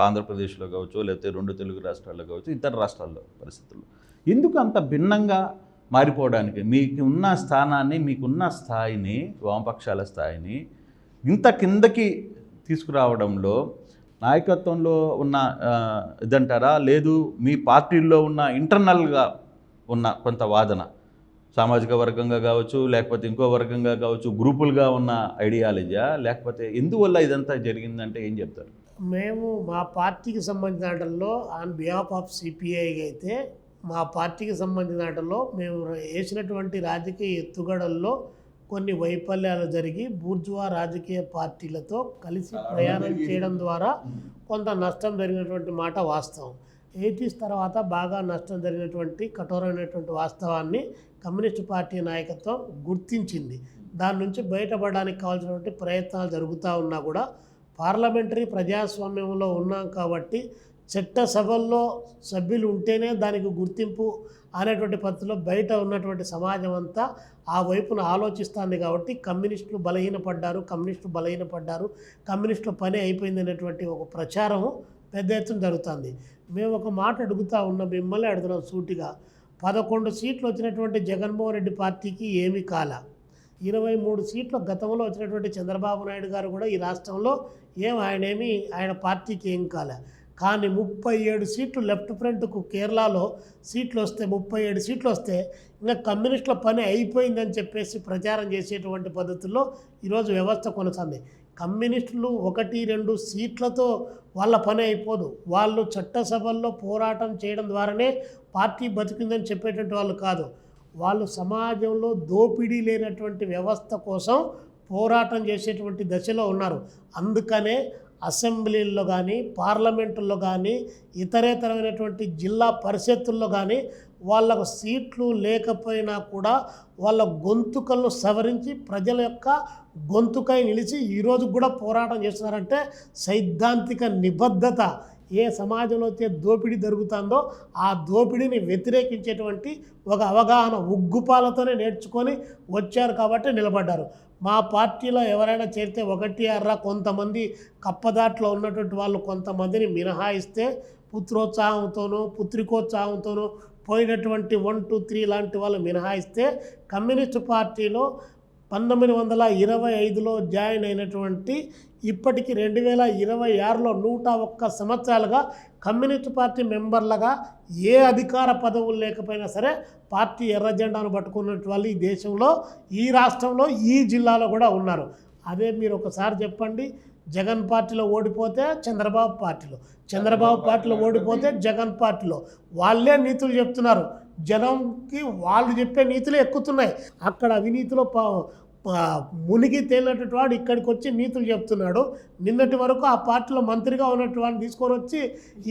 ఆంధ్రప్రదేశ్లో కావచ్చు, లేకపోతే 2 తెలుగు రాష్ట్రాల్లో కావచ్చు, ఇతర రాష్ట్రాల్లో పరిస్థితుల్లో ఎందుకు అంత భిన్నంగా మారిపోవడానికి, మీకున్న స్థానాన్ని, మీకున్న స్థాయిని, వామపక్షాల స్థాయిని ఇంత కిందకి తీసుకురావడంలో నాయకత్వంలో ఉన్న ఇదంటారా, లేదు మీ పార్టీల్లో ఉన్న ఇంటర్నల్గా ఉన్న కొంత వాదన, సామాజిక వర్గంగా కావచ్చు, లేకపోతే ఇంకో వర్గంగా కావచ్చు, గ్రూపులుగా ఉన్న ఐడియాలజీయా, లేకపోతే ఎందువల్ల ఇదంతా జరిగిందంటే ఏం చెప్తారు? మేము మా పార్టీకి సంబంధించిన వాటిల్లో ఆన్ బిహాఫ్ ఆఫ్ సిపిఐ అయితే మా పార్టీకి సంబంధించిన వాటిల్లో మేము వేసినటువంటి రాజకీయ ఎత్తుగడల్లో కొన్ని వైఫల్యాలు జరిగి బూర్జువా రాజకీయ పార్టీలతో కలిసి ప్రయాణం చేయడం ద్వారా కొంత నష్టం జరిగినటువంటి మాట వాస్తవం. 80s తర్వాత బాగా నష్టం జరిగినటువంటి కఠోరమైనటువంటి వాస్తవాన్ని కమ్యూనిస్టు పార్టీ నాయకత్వం గుర్తించింది. దాని నుంచి బయటపడడానికి కావాల్సినటువంటి ప్రయత్నాలు జరుగుతూ ఉన్నా కూడా పార్లమెంటరీ ప్రజాస్వామ్యంలో ఉన్నాం కాబట్టి చట్టసభల్లో సభ్యులు ఉంటేనే దానికి గుర్తింపు అనేటువంటి పద్ధతిలో బయట ఉన్నటువంటి సమాజం అంతా ఆ వైపున ఆలోచిస్తుంది. కాబట్టి కమ్యూనిస్టులు బలహీనపడ్డారు, కమ్యూనిస్టుల పని అయిపోయింది అనేటువంటి ఒక ప్రచారం పెద్ద ఎత్తున జరుగుతుంది. మేము ఒక మాట అడుగుతూ ఉన్నాం, మిమ్మల్ని అడుగుతున్నాం సూటిగా. 11 సీట్లు వచ్చినటువంటి జగన్మోహన్ రెడ్డి పార్టీకి ఏమి కాల, 23 సీట్లు గతంలో వచ్చినటువంటి చంద్రబాబు నాయుడు గారు కూడా ఈ రాష్ట్రంలో ఆయన పార్టీకి ఏం కాలే. కానీ 37 సీట్లు లెఫ్ట్ ఫ్రంట్కు కేరళలో సీట్లు వస్తే 37 సీట్లు వస్తే ఇంకా కమ్యూనిస్టుల పని అయిపోయిందని చెప్పేసి ప్రచారం చేసేటువంటి పద్ధతుల్లో ఈరోజు వ్యవస్థ కొనసాగింది. కమ్యూనిస్టులు 1-2 సీట్లతో వాళ్ళ పని అయిపోదు. వాళ్ళు చట్టసభల్లో పోరాటం చేయడం ద్వారానే పార్టీ బతికిందని చెప్పేటువంటి వాళ్ళు కాదు. వాళ్ళు సమాజంలో దోపిడీ లేనటువంటి వ్యవస్థ కోసం పోరాటం చేసేటువంటి దశలో ఉన్నారు. అందుకనే అసెంబ్లీల్లో కానీ, పార్లమెంటుల్లో కానీ, ఇతరేతరమైనటువంటి జిల్లా పరిషత్తుల్లో కానీ వాళ్ళకు సీట్లు లేకపోయినా కూడా వాళ్ళ గొంతుకలను సవరించి ప్రజల యొక్క గొంతుకై నిలిచి ఈరోజు కూడా పోరాటం చేస్తున్నారంటే సైద్ధాంతిక నిబద్ధత ఏ సమాజంలో అయితే దోపిడీ జరుగుతుందో ఆ దోపిడీని వ్యతిరేకించేటువంటి ఒక అవగాహన ఉగ్గుపాలతోనే నేర్చుకొని వచ్చారు కాబట్టి నిలబడ్డారు. మా పార్టీలో ఎవరైనా చేరితే ఒకటి అర్రా కొంతమంది కప్పదాట్లో ఉన్నటువంటి వాళ్ళు కొంతమందిని మినహాయిస్తే పుత్రోత్సాహంతోనూ పుత్రికోత్సాహంతోనూ పోయినటువంటి 1, 2, 3 లాంటి వాళ్ళు మినహాయిస్తే కమ్యూనిస్టు పార్టీలో 1925లో జాయిన్ అయినటువంటి ఇప్పటికి 2026లో 101 సంవత్సరాలుగా కమ్యూనిస్టు పార్టీ మెంబర్లుగా ఏ అధికార పదవులు లేకపోయినా సరే పార్టీ ఎర్ర జెండాను పట్టుకున్నట్టు వాళ్ళు ఈ దేశంలో, ఈ రాష్ట్రంలో, ఈ జిల్లాలో కూడా ఉన్నారు. అదే మీరు ఒకసారి చెప్పండి, జగన్ పార్టీలో ఓడిపోతే చంద్రబాబు పార్టీలో, చంద్రబాబు పార్టీలో ఓడిపోతే జగన్ పార్టీలో. వాళ్ళే నీతులు చెప్తున్నారు, జనంకి వాళ్ళు చెప్పే నీతులు ఎక్కుతున్నాయి. అక్కడ అవినీతిలో మునిగి తేలినటువంటి వాడు ఇక్కడికి వచ్చి నీతులు చెప్తున్నాడు. నిన్నటి వరకు ఆ పార్టీలో మంత్రిగా ఉన్నటువంటి వాడిని తీసుకొని వచ్చి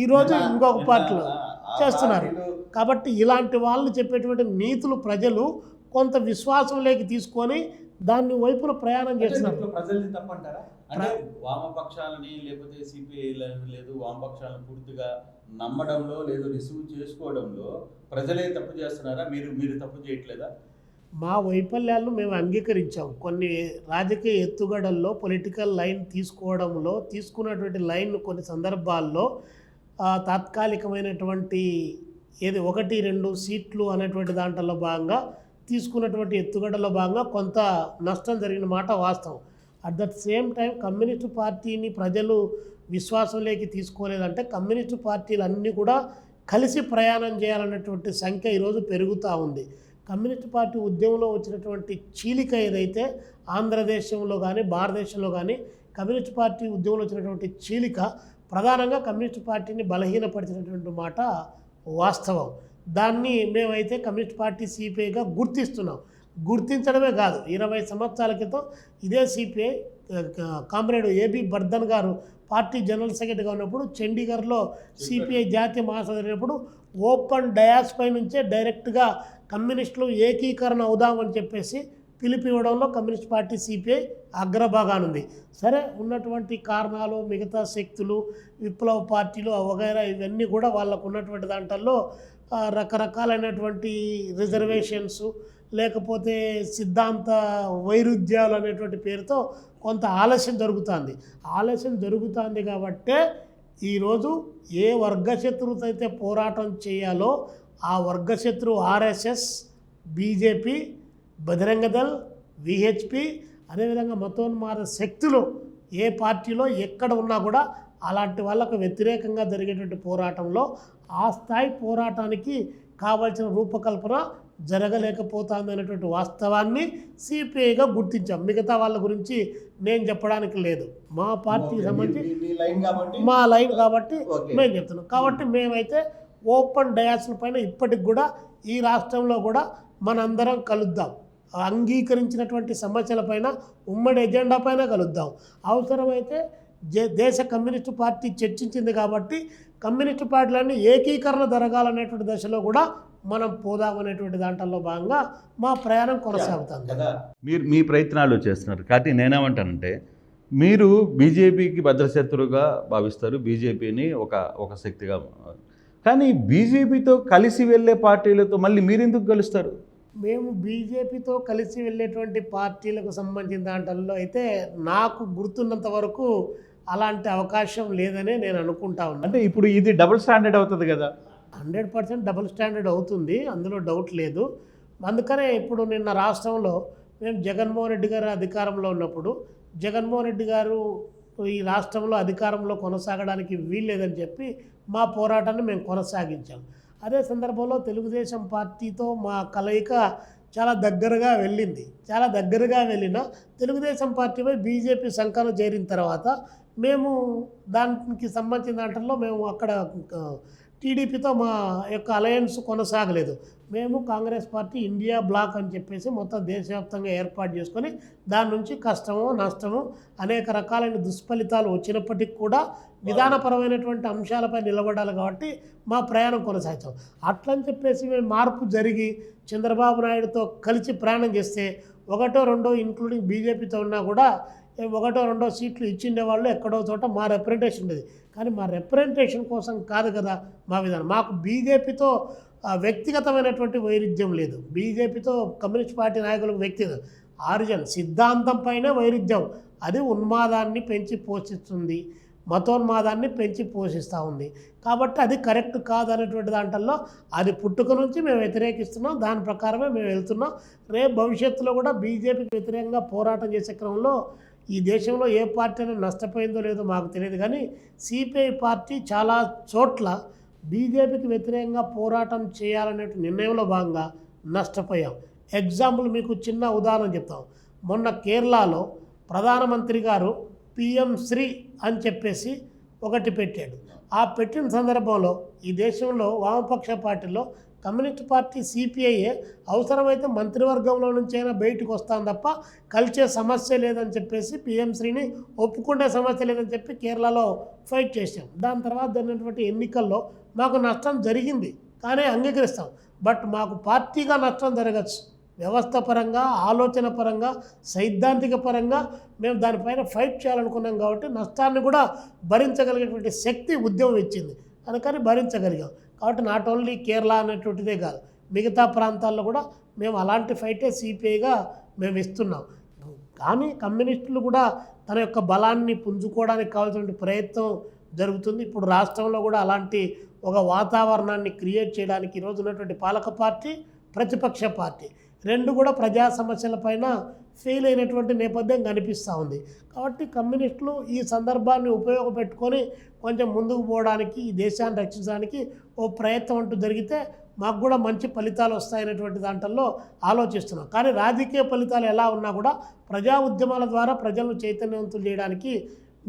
ఈరోజు ఇంకొక పార్టీలో చేస్తున్నారు. కాబట్టి ఇలాంటి వాళ్ళు చెప్పేటువంటి నీతులు ప్రజలు కొంత విశ్వాసంలోకి తీసుకొని దాని వైపున ప్రయాణం చేస్తున్నారు. ప్రజల్ని తప్పంటారా? అంటే వామపక్షాలని లేకపోతే సిపిఐ లేదు, వామపక్షాలను పూర్తిగా నమ్మడంలో లేదు, రిసీవ్ చేసుకోవడంలో ప్రజలే తప్పు చేస్తున్నారా? మీరు తప్పు చేయట్లేదా? మా వైఫల్యాలను మేము అంగీకరించాం. కొన్ని రాజకీయ ఎత్తుగడల్లో పొలిటికల్ లైన్ తీసుకోవడంలో తీసుకున్నటువంటి లైన్ కొన్ని సందర్భాల్లో తాత్కాలికమైనటువంటి 1, 2 సీట్లు అనేటువంటి దాంట్లో భాగంగా తీసుకున్నటువంటి ఎత్తుగడలో భాగంగా కొంత నష్టం జరిగిన మాట వాస్తవం. At that same time communist పార్టీని ప్రజలు విశ్వాసంలోకి తీసుకోలేదంటే కమ్యూనిస్టు పార్టీలు అన్నీ కూడా కలిసి ప్రయాణం చేయాలన్నటువంటి సంఖ్య ఈరోజు పెరుగుతూ ఉంది. కమ్యూనిస్ట్ పార్టీ ఉద్యమంలో వచ్చినటువంటి చీలిక ఏదైతే ఆంధ్రదేశంలో కానీ భారతదేశంలో కానీ కమ్యూనిస్ట్ పార్టీ ఉద్యమంలో వచ్చినటువంటి చీలిక ప్రధానంగా కమ్యూనిస్ట్ పార్టీని బలహీనపరిచినటువంటి మాట వాస్తవం. దాన్ని మేమైతే కమ్యూనిస్ట్ పార్టీ సిపిఐగా గుర్తిస్తున్నాం. గుర్తించడమే కాదు, 20 సంవత్సరాల క్రితం ఇదే సిపిఐ కామ్రేడ్ ఏబి బర్ధన్ గారు పార్టీ జనరల్ సెక్రటరీగా ఉన్నప్పుడు చండీగఢ్లో సిపిఐ జాతీయ మహాసభ జరిగినప్పుడు ఓపెన్ డయాస్ పై నుంచే డైరెక్ట్గా కమ్యూనిస్టులు ఏకీకరణ అవుదామని చెప్పేసి పిలిపివ్వడంలో కమ్యూనిస్ట్ పార్టీ సిపిఐ అగ్రభాగానుంది. సరే, ఉన్నటువంటి కారణాలు, మిగతా శక్తులు, విప్లవ పార్టీలు వగైరా ఇవన్నీ కూడా వాళ్ళకు ఉన్నటువంటి దాంట్లో రకరకాలైనటువంటి రిజర్వేషన్స్ లేకపోతే సిద్ధాంత వైరుధ్యాలు అనేటువంటి పేరుతో కొంత ఆలస్యం జరుగుతుంది కాబట్టే ఈరోజు ఏ వర్గశత్రువుతో అయితే పోరాటం చేయాలో ఆ వర్గశత్రు RSS, BJP, Bajrang Dal, VHP, అదేవిధంగా మతోన్మాద శక్తులు ఏ పార్టీలో ఎక్కడ ఉన్నా కూడా అలాంటి వాళ్ళకు వ్యతిరేకంగా జరిగేటువంటి పోరాటంలో ఆ స్థాయి పోరాటానికి కావాల్సిన రూపకల్పన జరగలేకపోతుంది అనేటువంటి వాస్తవాన్ని సిపిఐగా గుర్తించాం. మిగతా వాళ్ళ గురించి నేను చెప్పడానికి లేదు. మా పార్టీకి సంబంధించి మా లైన్ కాబట్టి మేము చెప్తున్నాం. కాబట్టి మేమైతే ఓపెన్ డయాస్ల పైన ఇప్పటికి కూడా ఈ రాష్ట్రంలో కూడా మనందరం కలుద్దాం. అంగీకరించినటువంటి సమస్యలపైన ఉమ్మడి ఎజెండా పైన కలుద్దాం. అవసరమైతే దేశ కమ్యూనిస్టు పార్టీ చర్చించింది కాబట్టి కమ్యూనిస్టు పార్టీలన్నీ ఏకీకరణ జరగాలనేటువంటి దశలో కూడా మనం పోదామనేటువంటి దాంట్లో భాగంగా మా ప్రయాణం కొనసాగుతుంది కదా. మీరు మీ ప్రయత్నాలు చేస్తున్నారు కాబట్టి నేనేమంటానంటే, మీరు బీజేపీకి భద్రశత్రువుగా భావిస్తారు, బీజేపీని ఒక శక్తిగా. కానీ బీజేపీతో కలిసి వెళ్ళే పార్టీలతో మళ్ళీ మీరెందుకు కలుస్తారు? మేము బీజేపీతో కలిసి వెళ్ళేటువంటి పార్టీలకు సంబంధించిన దాంట్లో అయితే నాకు గుర్తున్నంత వరకు అలాంటి అవకాశం లేదనే నేను అనుకుంటా ఉన్నాను. అంటే ఇప్పుడు ఇది డబుల్ స్టాండర్డ్ అవుతుంది కదా? 100% డబుల్ స్టాండర్డ్ అవుతుంది, అందులో డౌట్ లేదు. అందుకనే ఇప్పుడు నిన్న రాష్ట్రంలో మేము జగన్మోహన్ రెడ్డి గారు అధికారంలో ఉన్నప్పుడు జగన్మోహన్ రెడ్డి గారు ఈ రాష్ట్రంలో అధికారంలో కొనసాగడానికి వీల్లేదని చెప్పి మా పోరాటాన్ని మేము కొనసాగించాం. అదే సందర్భంలో తెలుగుదేశం పార్టీతో మా కలయిక చాలా దగ్గరగా వెళ్ళిన తెలుగుదేశం పార్టీపై బీజేపీ సంకలనం చేరిన తర్వాత మేము దానికి సంబంధించిన దాంట్లో మేము అక్కడ టీడీపీతో మా యొక్క అలయన్స్ కొనసాగలేదు. మేము కాంగ్రెస్ పార్టీ ఇండియా బ్లాక్ అని చెప్పేసి మొత్తం దేశవ్యాప్తంగా ఏర్పాటు చేసుకొని దాని నుంచి కష్టము నష్టము అనేక రకాలైన దుష్ఫలితాలు వచ్చినప్పటికీ కూడా విధానపరమైనటువంటి అంశాలపై నిలబడాలి కాబట్టి మా ప్రయాణం కొనసాగించాం. అట్లని చెప్పేసి మేము మార్పు జరిగి చంద్రబాబు నాయుడుతో కలిసి ప్రయాణం చేస్తే 1, 2 ఇంక్లూడింగ్ బీజేపీతో ఉన్నా కూడా ఒకటో రెండో సీట్లు ఇచ్చిండే వాళ్ళు ఎక్కడో చోట మా రిప్రజెంటేషన్ ఉండేది. కానీ మా రిప్రజెంటేషన్ కోసం కాదు కదా మా విధానం. మాకు బీజేపీతో వ్యక్తిగతమైనటువంటి వైరుధ్యం లేదు. బీజేపీతో కమ్యూనిస్ట్ పార్టీ నాయకులకు వ్యక్తిగత ఆరిజిన్ సిద్ధాంతం పైన వైరుధ్యం. అది ఉన్మాదాన్ని పెంచి పోషిస్తుంది, మతోన్మాదాన్ని పెంచి పోషిస్తూ ఉంది. కాబట్టి అది కరెక్ట్ కాదనేటువంటి దాంట్లో అది పుట్టుక నుంచి మేము వ్యతిరేకిస్తున్నాం. దాని ప్రకారమే మేము వెళ్తున్నాం. రేపు భవిష్యత్తులో కూడా బీజేపీకి వ్యతిరేకంగా పోరాటం చేసే క్రమంలో ఈ దేశంలో ఏ పార్టీ అనేది నష్టపోయిందో లేదో మాకు తెలియదు, కానీ సిపిఐ పార్టీ చాలా చోట్ల బీజేపీకి వ్యతిరేకంగా పోరాటం చేయాలనే నిర్ణయంలో భాగంగా నష్టపోయాం. ఎగ్జాంపుల్ మీకు చిన్న ఉదాహరణ చెప్తాం. మొన్న కేరళలో ప్రధానమంత్రి గారు పిఎం శ్రీ అని చెప్పేసి ఒకటి పెట్టాడు. ఆ పెట్టిన సందర్భంలో ఈ దేశంలో వామపక్ష పార్టీలో కమ్యూనిస్ట్ పార్టీ సిపిఐఏ అవసరమైతే మంత్రివర్గంలో నుంచైనా బయటకు వస్తాం తప్ప కలిసే సమస్య లేదని చెప్పేసి పిఎం శ్రీని ఒప్పుకునే సమస్య లేదని చెప్పి కేరళలో ఫైట్ చేసాం. దాని తర్వాత జరిగినటువంటి ఎన్నికల్లో మాకు నష్టం జరిగింది, కానీ అంగీకరిస్తాం. బట్ మాకు పార్టీగా నష్టం జరగచ్చు. వ్యవస్థ పరంగా, ఆలోచన పరంగా, సైద్ధాంతిక పరంగా మేము దానిపైన ఫైట్ చేయాలనుకున్నాం. కాబట్టి నష్టాన్ని కూడా భరించగలిగేటువంటి శక్తి ఉద్యమం ఇచ్చింది, అందుకని భరించగలిగాం. కాబట్టి నాట్ ఓన్లీ కేరళ అనేటువంటిదే కాదు, మిగతా ప్రాంతాల్లో కూడా మేము అలాంటి ఫైటే సిపిఐగా మేము ఇస్తున్నాం. కానీ కమ్యూనిస్టులు కూడా తన యొక్క బలాన్ని పుంజుకోవడానికి కావాల్సిన ప్రయత్నం జరుగుతుంది. ఇప్పుడు రాష్ట్రంలో కూడా అలాంటి ఒక వాతావరణాన్ని క్రియేట్ చేయడానికి ఈరోజు ఉన్నటువంటి పాలక పార్టీ, ప్రతిపక్ష పార్టీ రెండు కూడా ప్రజా సమస్యలపైన ఫెయిల్ అయినటువంటి నేపథ్యం కనిపిస్తూ ఉంది. కాబట్టి కమ్యూనిస్టులు ఈ సందర్భాన్ని ఉపయోగపెట్టుకొని కొంచెం ముందుకు పోవడానికి, ఈ దేశాన్ని రక్షించడానికి ఓ ప్రయత్నం అంటూ జరిగితే మాకు కూడా మంచి ఫలితాలు వస్తాయనేటువంటి దాంట్లో ఆలోచిస్తున్నాం. కానీ రాజకీయ ఫలితాలు ఎలా ఉన్నా కూడా ప్రజా ఉద్యమాల ద్వారా ప్రజలను చైతన్యవంతులు చేయడానికి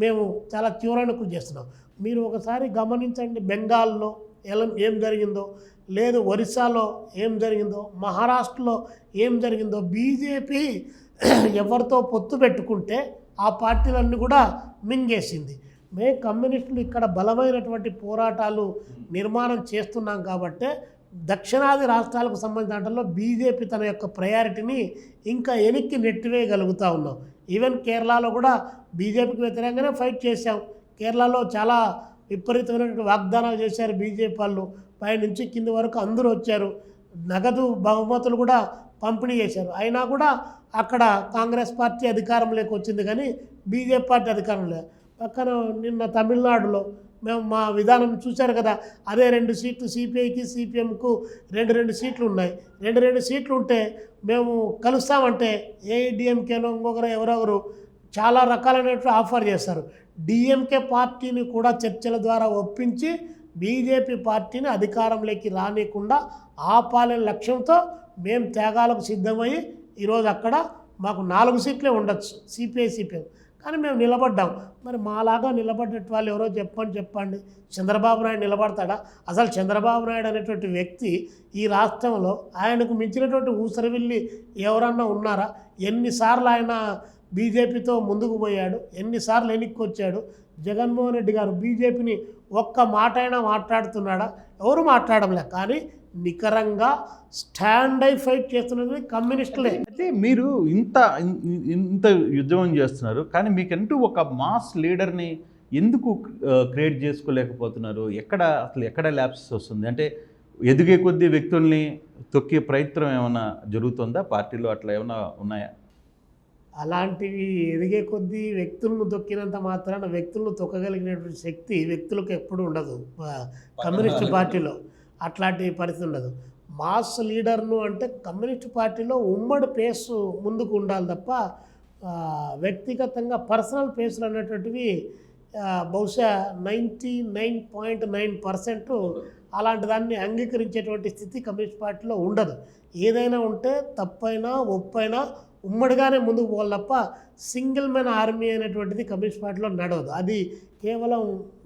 మేము చాలా తీవ్రమైన కృషి చేస్తున్నాం. మీరు ఒకసారి గమనించండి, బెంగాల్లో ఏం జరిగిందో, లేదు ఒరిస్సాలో ఏం జరిగిందో, మహారాష్ట్రలో ఏం జరిగిందో. బీజేపీ ఎవరితో పొత్తు పెట్టుకుంటే ఆ పార్టీలన్నీ కూడా మింగేసింది. మేము కమ్యూనిస్టులు ఇక్కడ బలమైనటువంటి పోరాటాలు నిర్మాణం చేస్తున్నాం కాబట్టి దక్షిణాది రాష్ట్రాలకు సంబంధించిన దాంట్లో బీజేపీ తన యొక్క ప్రయారిటీని ఇంకా వెనక్కి నెట్టివేయగలుగుతూ ఉన్నాం. ఈవెన్ కేరళలో కూడా బీజేపీకి వ్యతిరేకంగానే ఫైట్ చేశాం. కేరళలో చాలా విపరీతమైనటువంటి వాగ్దానాలు చేశారు బీజేపీ వాళ్ళు. పైనుంచి కింది వరకు అందరూ వచ్చారు, నగదు బహుమతులు కూడా పంపిణీ చేశారు. అయినా కూడా అక్కడ కాంగ్రెస్ పార్టీ అధికారంలోకి వచ్చింది, కానీ బీజేపీ పార్టీ అధికారం లేదు. పక్కన నిన్న తమిళనాడులో మేము మా విధానం చూశారు కదా, అదే 2 సీట్లు సిపిఐకి సిపిఎంకు 2 సీట్లు ఉన్నాయి. 2 సీట్లు ఉంటే మేము కలుస్తామంటే ఏఐడిఎంకేనో ఇంకొకరు ఎవరెవరు చాలా రకాలైనటువంటి ఆఫర్ చేస్తారు. డిఎంకే పార్టీని కూడా చర్చల ద్వారా ఒప్పించి బీజేపీ పార్టీని అధికారంలోకి రానియకుండా ఆపాలనే లక్ష్యంతో మేము త్యాగాలకు సిద్ధమయ్యి ఈరోజు అక్కడ మాకు 4 సీట్లే ఉండొచ్చు సిపిఐ సిపిఎం, కానీ మేము నిలబడ్డాం. మరి మాలాగా నిలబడ్డట్టు వాళ్ళు ఎవరో చెప్పండి. చంద్రబాబు నాయుడు నిలబడతాడా? అసలు చంద్రబాబు నాయుడు అనేటువంటి వ్యక్తి ఈ రాష్ట్రంలో ఆయనకు మించినటువంటి ఊసరవిల్లి ఎవరన్నా ఉన్నారా? ఎన్నిసార్లు ఆయన బీజేపీతో ముందుకు పోయాడు, ఎన్నిసార్లు వెనక్కి వచ్చాడు. జగన్మోహన్ రెడ్డి గారు బీజేపీని ఒక్క మాట అయినా మాట్లాడుతున్నాడా? ఎవరు మాట్లాడలే. కానీ నికరంగా స్టాండ్ అయి ఫైట్ చేస్తున్నది కమ్యూనిస్టులే. అయితే మీరు ఇంత ఉద్యమం చేస్తున్నారు, కానీ మీకంటూ ఒక మాస్ లీడర్ని ఎందుకు క్రియేట్ చేసుకోలేకపోతున్నారు? ఎక్కడ ల్యాప్స్ వస్తుంది? అంటే ఎదిగే కొద్దీ వ్యక్తుల్ని తొక్కే ప్రయత్నం ఏమైనా జరుగుతుందా పార్టీలో? అట్లా ఏమైనా ఉన్నాయా? అలాంటివి ఎదిగే కొద్దీ వ్యక్తులను తొక్కినంత మాత్రాన వ్యక్తులను తొక్కగలిగినటువంటి శక్తి వ్యక్తులకు ఎప్పుడు ఉండదు. కమ్యూనిస్ట్ పార్టీలో అట్లాంటి పరిస్థితి ఉండదు. మాస్ లీడర్ను అంటే కమ్యూనిస్ట్ పార్టీలో ఉమ్మడి పేసు ముందుకు ఉండాలి తప్ప వ్యక్తిగతంగా పర్సనల్ పేసులు అనేటువంటివి బహుశా 99.9% అలాంటి దాన్ని అంగీకరించేటువంటి స్థితి కమ్యూనిస్ట్ పార్టీలో ఉండదు. ఏదైనా ఉంటే తప్పైనా ఒప్పైనా ఉమ్మడిగానే ముందుకు పోవాలి తప్ప సింగిల్ మ్యాన్ ఆర్మీ అనేటువంటిది కమ్యూనిస్ట్ పార్టీలో నడవదు. అది కేవలం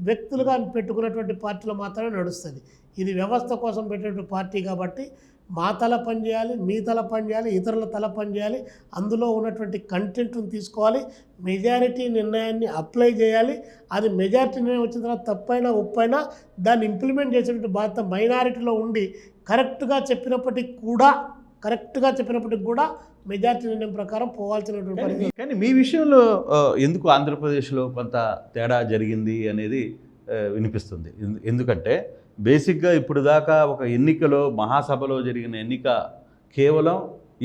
వ్యక్తులుగా పెట్టుకున్నటువంటి పార్టీలో మాత్రమే నడుస్తుంది. ఇది వ్యవస్థ కోసం పెట్టేటువంటి పార్టీ కాబట్టి మా తల పనిచేయాలి, మీ తల పనిచేయాలి, ఇతరుల తల పనిచేయాలి. అందులో ఉన్నటువంటి కంటెంట్ని తీసుకోవాలి, మెజారిటీ నిర్ణయాన్ని అప్లై చేయాలి. అది మెజారిటీ నిర్ణయం వచ్చిన తర్వాత తప్పైనా ఒప్పైనా దాన్ని ఇంప్లిమెంట్ చేసేటువంటి బాధ్యత మైనారిటీలో ఉండి కరెక్ట్గా చెప్పినప్పటికీ కూడా కరెక్ట్గా చెప్పినప్పటికి కూడా మెజార్టీ నిర్ణయం ప్రకారం పోవాల్సినటువంటి పరిస్థితి. కానీ మీ విషయంలో ఎందుకు ఆంధ్రప్రదేశ్లో కొంత తేడా జరిగింది అనేది వినిపిస్తుంది. ఎందుకంటే బేసిక్గా ఇప్పుడు దాకా ఒక ఎన్నికలో మహాసభలో జరిగిన ఎన్నిక కేవలం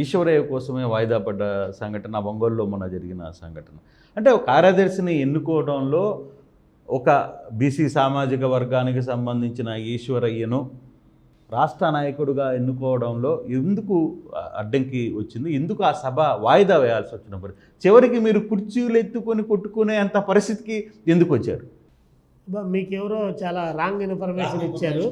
ఈశ్వరయ్య కోసమే వాయిదా పడ్డ సంఘటన ఒంగోలులో మొన్న జరిగిన సంఘటన. అంటే ఒక కార్యదర్శిని ఎన్నుకోవడంలో ఒక బీసీ సామాజిక వర్గానికి సంబంధించిన ఈశ్వరయ్యను రాష్ట్ర నాయకుడిగా ఎన్నుకోవడంలో ఎందుకు అడ్డంకి వచ్చింది? ఎందుకు ఆ సభ వాయిదా వేయాల్సి వచ్చినప్పుడు చివరికి మీరు కుర్చీలు ఎత్తుకొని కొట్టుకునే అంత పరిస్థితికి ఎందుకు వచ్చారు? మీకు ఎవరో చాలా రాంగ్ ఇన్ఫర్మేషన్ ఇచ్చారు.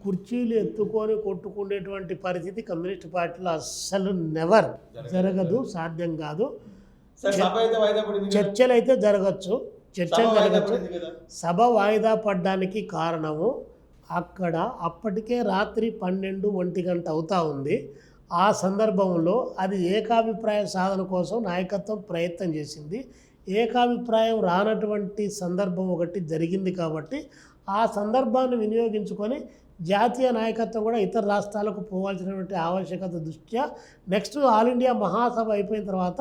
కుర్చీలు ఎత్తుకొని కొట్టుకునేటువంటి పరిస్థితి కమ్యూనిస్ట్ పార్టీలో అస్సలు నెవర్ జరగదు, సాధ్యం కాదు. చర్చలు అయితే జరగచ్చు, చర్చలు జరగచ్చు. సభ వాయిదా పడడానికి కారణము అక్కడ అప్పటికే రాత్రి 12-1 గంట అవుతా ఉంది. ఆ సందర్భంలో అది ఏకాభిప్రాయ సాధన కోసం నాయకత్వం ప్రయత్నం చేసింది. ఏకాభిప్రాయం రానటువంటి సందర్భం ఒకటి జరిగింది కాబట్టి ఆ సందర్భాన్ని వినియోగించుకొని జాతీయ నాయకత్వం కూడా ఇతర రాష్ట్రాలకు పోవాల్సినటువంటి ఆవశ్యకత దృష్ట్యా నెక్స్ట్ ఆల్ ఇండియా మహాసభ అయిపోయిన తర్వాత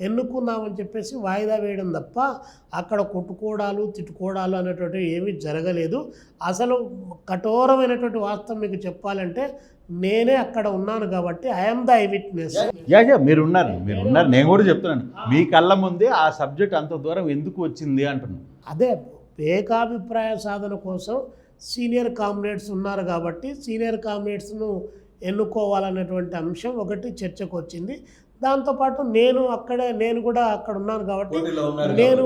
ఎన్నుకున్నామని చెప్పేసి వాయిదా వేయడం తప్ప అక్కడ కొట్టుకోవడాలు తిట్టుకోవడాలు అనేటువంటివి ఏమీ జరగలేదు. అసలు కఠోరమైనటువంటి వాస్తవం మీకు చెప్పాలంటే నేనే అక్కడ ఉన్నాను కాబట్టి ఐఎమ్ ద ఐ విట్నెస్. మీరు ఉన్నారు నేను కూడా చెప్తున్నాను. మీ కళ్ళ ముందే ఆ సబ్జెక్ట్ అంత దూరం ఎందుకు వచ్చింది అంటున్నాను. అదే ఏకాభిప్రాయ సాధన కోసం సీనియర్ కామ్రేడ్స్ ఉన్నారు కాబట్టి సీనియర్ కామ్రేడ్స్ను ఎన్నుకోవాలనేటువంటి అంశం ఒకటి చర్చకు వచ్చింది. దాంతోపాటు నేను కూడా అక్కడ ఉన్నాను కాబట్టి నేను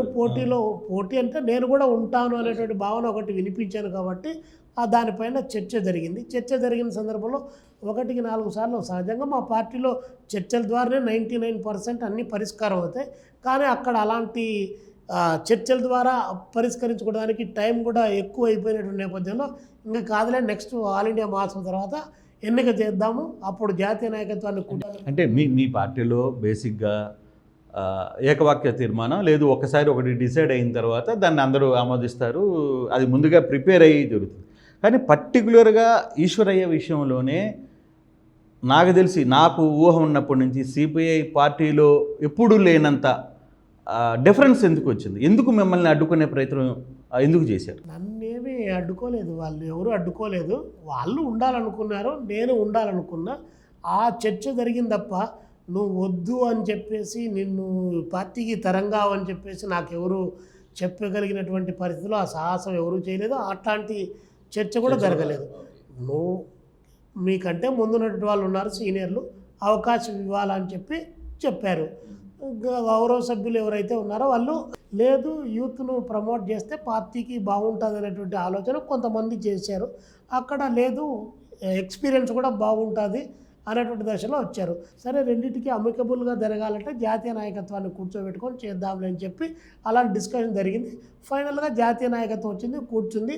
పోటీ అంటే నేను కూడా ఉంటాను అనేటువంటి భావన ఒకటి వినిపించాను కాబట్టి దానిపైన చర్చ జరిగింది. చర్చ జరిగిన సందర్భంలో 1-4 సార్లు సహజంగా మా పార్టీలో చర్చల ద్వారానే 99% అన్నీ పరిష్కారం అవుతాయి. కానీ అక్కడ అలాంటి చర్చల ద్వారా పరిష్కరించుకోవడానికి టైం కూడా ఎక్కువ అయిపోయినటువంటి నేపథ్యంలో ఇంకా కాదులే నెక్స్ట్ ఆల్ ఇండియా మహాసభ తర్వాత ఎన్నిక చేద్దాము, అప్పుడు జాతీయ నాయకత్వాన్ని అంటే మీ పార్టీలో బేసిక్గా ఏకవాక్య తీర్మానం లేదు, ఒకటి డిసైడ్ అయిన తర్వాత దాన్ని అందరూ ఆమోదిస్తారు, అది ముందుగా ప్రిపేర్ అయ్యి జరుగుతుంది. కానీ పర్టికులర్గా ఈశ్వరయ్య విషయంలోనే నాకు ఊహ ఉన్నప్పటి నుంచి సిపిఐ పార్టీలో ఎప్పుడూ లేనంత డిఫరెన్స్ ఎందుకు వచ్చింది? ఎందుకు మిమ్మల్ని అడ్డుకునే ప్రయత్నం ఎందుకు చేశారు? నన్నేమీ అడ్డుకోలేదు, వాళ్ళు ఎవరు అడ్డుకోలేదు. వాళ్ళు ఉండాలనుకున్నారు, నేను ఉండాలనుకున్నా. ఆ చర్చ జరిగింది తప్ప నువ్వు వద్దు అని చెప్పేసి నిన్ను పార్టీకి తరంగావు అని చెప్పేసి నాకెవరు చెప్పగలిగినటువంటి పరిస్థితిలో ఆ సాహసం ఎవరూ చేయలేదు. అట్లాంటి చర్చ కూడా జరగలేదు. మీకంటే ముందున్నటువంటి వాళ్ళు ఉన్నారు సీనియర్లు, అవకాశం ఇవ్వాలని చెప్పారు. గౌరవ సభ్యులు ఎవరైతే ఉన్నారో వాళ్ళు లేదు యూత్ను ప్రమోట్ చేస్తే పార్టీకి బాగుంటుంది అనేటువంటి ఆలోచన కొంతమంది చేశారు. అక్కడ లేదు ఎక్స్పీరియన్స్ కూడా బాగుంటుంది అనేటువంటి దశలో వచ్చారు. సరే రెండింటికి అమికబుల్గా జరగాలంటే జాతీయ నాయకత్వాన్ని కూర్చోబెట్టుకొని చేద్దాంలే అని చెప్పి అలాంటి డిస్కషన్ జరిగింది. ఫైనల్గా జాతీయ నాయకత్వం వచ్చింది, కూర్చుంది.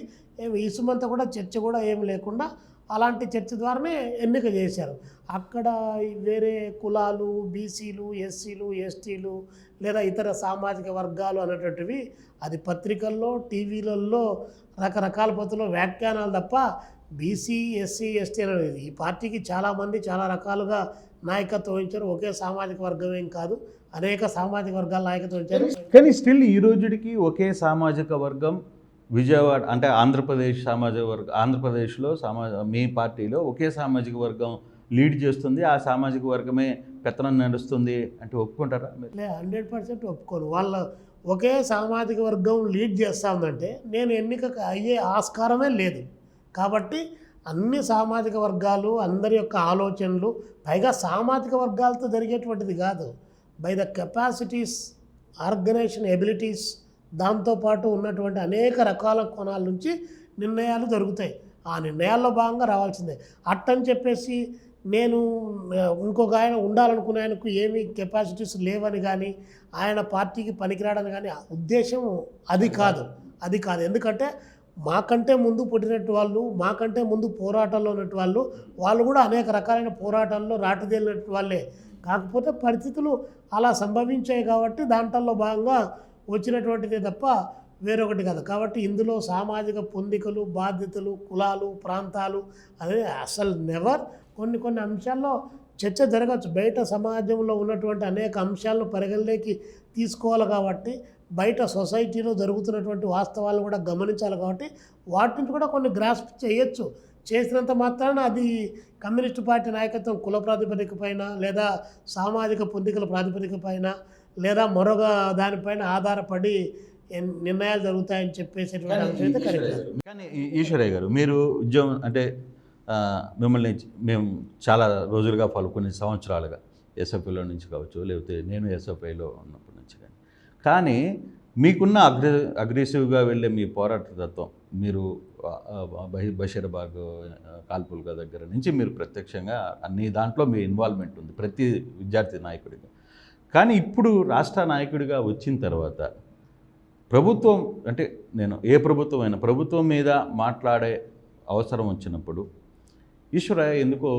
ఇసుమంతా కూడా చర్చ కూడా ఏం లేకుండా అలాంటి చర్చ ద్వారానే ఎన్నిక చేశారు. అక్కడ వేరే కులాలు, బీసీలు, ఎస్సీలు, ఎస్టీలు లేదా ఇతర సామాజిక వర్గాలు అనేటువంటివి అది పత్రికల్లో, టీవీలలో రకరకాల పద్ధతిలో వ్యాఖ్యానాలు తప్ప బీసీ, ఎస్సీ, ఎస్టీ అనేది ఈ పార్టీకి చాలామంది చాలా రకాలుగా నాయకత్వం వహించారు. ఒకే సామాజిక వర్గం ఏం కాదు, అనేక సామాజిక వర్గాల నాయకత్వం వహించారు. కానీ స్టిల్ ఈ రోజుకి ఒకే సామాజిక వర్గం విజయవాడ అంటే ఆంధ్రప్రదేశ్లో మీ పార్టీలో ఒకే సామాజిక వర్గం లీడ్ చేస్తుంది, ఆ సామాజిక వర్గమే పెత్తనం నడుస్తుంది అంటే ఒప్పుకుంటారా? 100% ఒప్పుకోను. వాళ్ళ ఒకే సామాజిక వర్గం లీడ్ చేస్తూ ఉందంటే నేను ఎన్నిక అయ్యే ఆస్కారమే లేదు. కాబట్టి అన్ని సామాజిక వర్గాలు అందరి యొక్క ఆలోచనలు పైగా సామాజిక వర్గాలతో జరిగేటువంటిది కాదు, by the capacities, organization abilities, దాంతోపాటు ఉన్నటువంటి అనేక రకాల కోణాల నుంచి నిర్ణయాలు జరుగుతాయి. ఆ నిర్ణయాల్లో భాగంగా రావాల్సిందే. అట్టని చెప్పేసి నేను ఇంకొక ఆయన ఉండాలనుకునే ఆయనకు ఏమీ కెపాసిటీస్ లేవని కానీ ఆయన పార్టీకి పనికిరాడని కానీ ఉద్దేశం అది కాదు. ఎందుకంటే మాకంటే ముందు పుట్టినట్టు వాళ్ళు, మాకంటే ముందు పోరాటాల్లో ఉన్నట్టు వాళ్ళు కూడా అనేక రకాలైన పోరాటాల్లో రాటుదేలినట్టు వాళ్ళే. కాకపోతే పరిస్థితులు అలా సంభవించాయి కాబట్టి దాంట్లో భాగంగా వచ్చినటువంటిదే తప్ప వేరొకటి కాదు. కాబట్టి ఇందులో సామాజిక పొందికలు, బాధ్యతలు, కులాలు, ప్రాంతాలు అదే అసలు నెవర్. కొన్ని అంశాల్లో చర్చ జరగచ్చు. బయట సమాజంలో ఉన్నటువంటి అనేక అంశాలను పరిగణలోకి తీసుకోవాలి కాబట్టి, బయట సొసైటీలో జరుగుతున్నటువంటి వాస్తవాలను కూడా గమనించాలి కాబట్టి, వాటి నుంచి కూడా కొన్ని గ్రాస్ప్ చేయొచ్చు. చేసినంత మాత్రాన అది కమ్యూనిస్టు పార్టీ నాయకత్వం కుల ప్రాతిపదిక పైన, లేదా సామాజిక పొందికల ప్రాతిపదిక పైన, లేదా మరొక దానిపైన ఆధారపడి నిర్ణయాలు జరుగుతాయని చెప్పేసేటువంటి అంశం అయితే కరెక్ట్ కాదు. కానీ ఈశ్వరయ్య గారు, మీరు ఉద్యోగం అంటే మిమ్మల్ని మేము చాలా రోజులుగా కొన్ని సంవత్సరాలుగా ఎస్ఎఫ్ఐలో నుంచి కావచ్చు, లేకపోతే నేను ఎస్ఎఫ్ఐలో ఉన్నప్పటి నుంచి కానీ మీకున్న అగ్రెసివ్గా వెళ్ళే మీ పోరాట తత్వం, మీరు బషీరాబాద్ కాల్పుల దగ్గర నుంచి మీరు ప్రత్యక్షంగా అన్ని దాంట్లో మీ ఇన్వాల్వ్మెంట్ ఉంది ప్రతి విద్యార్థి నాయకుడిగా. కానీ ఇప్పుడు రాష్ట్ర నాయకుడిగా వచ్చిన తర్వాత ప్రభుత్వం అంటే నేను ఏ ప్రభుత్వం అయినా ప్రభుత్వం మీద మాట్లాడే అవసరం వచ్చినప్పుడు ఈశ్వరయ్య ఎందుకో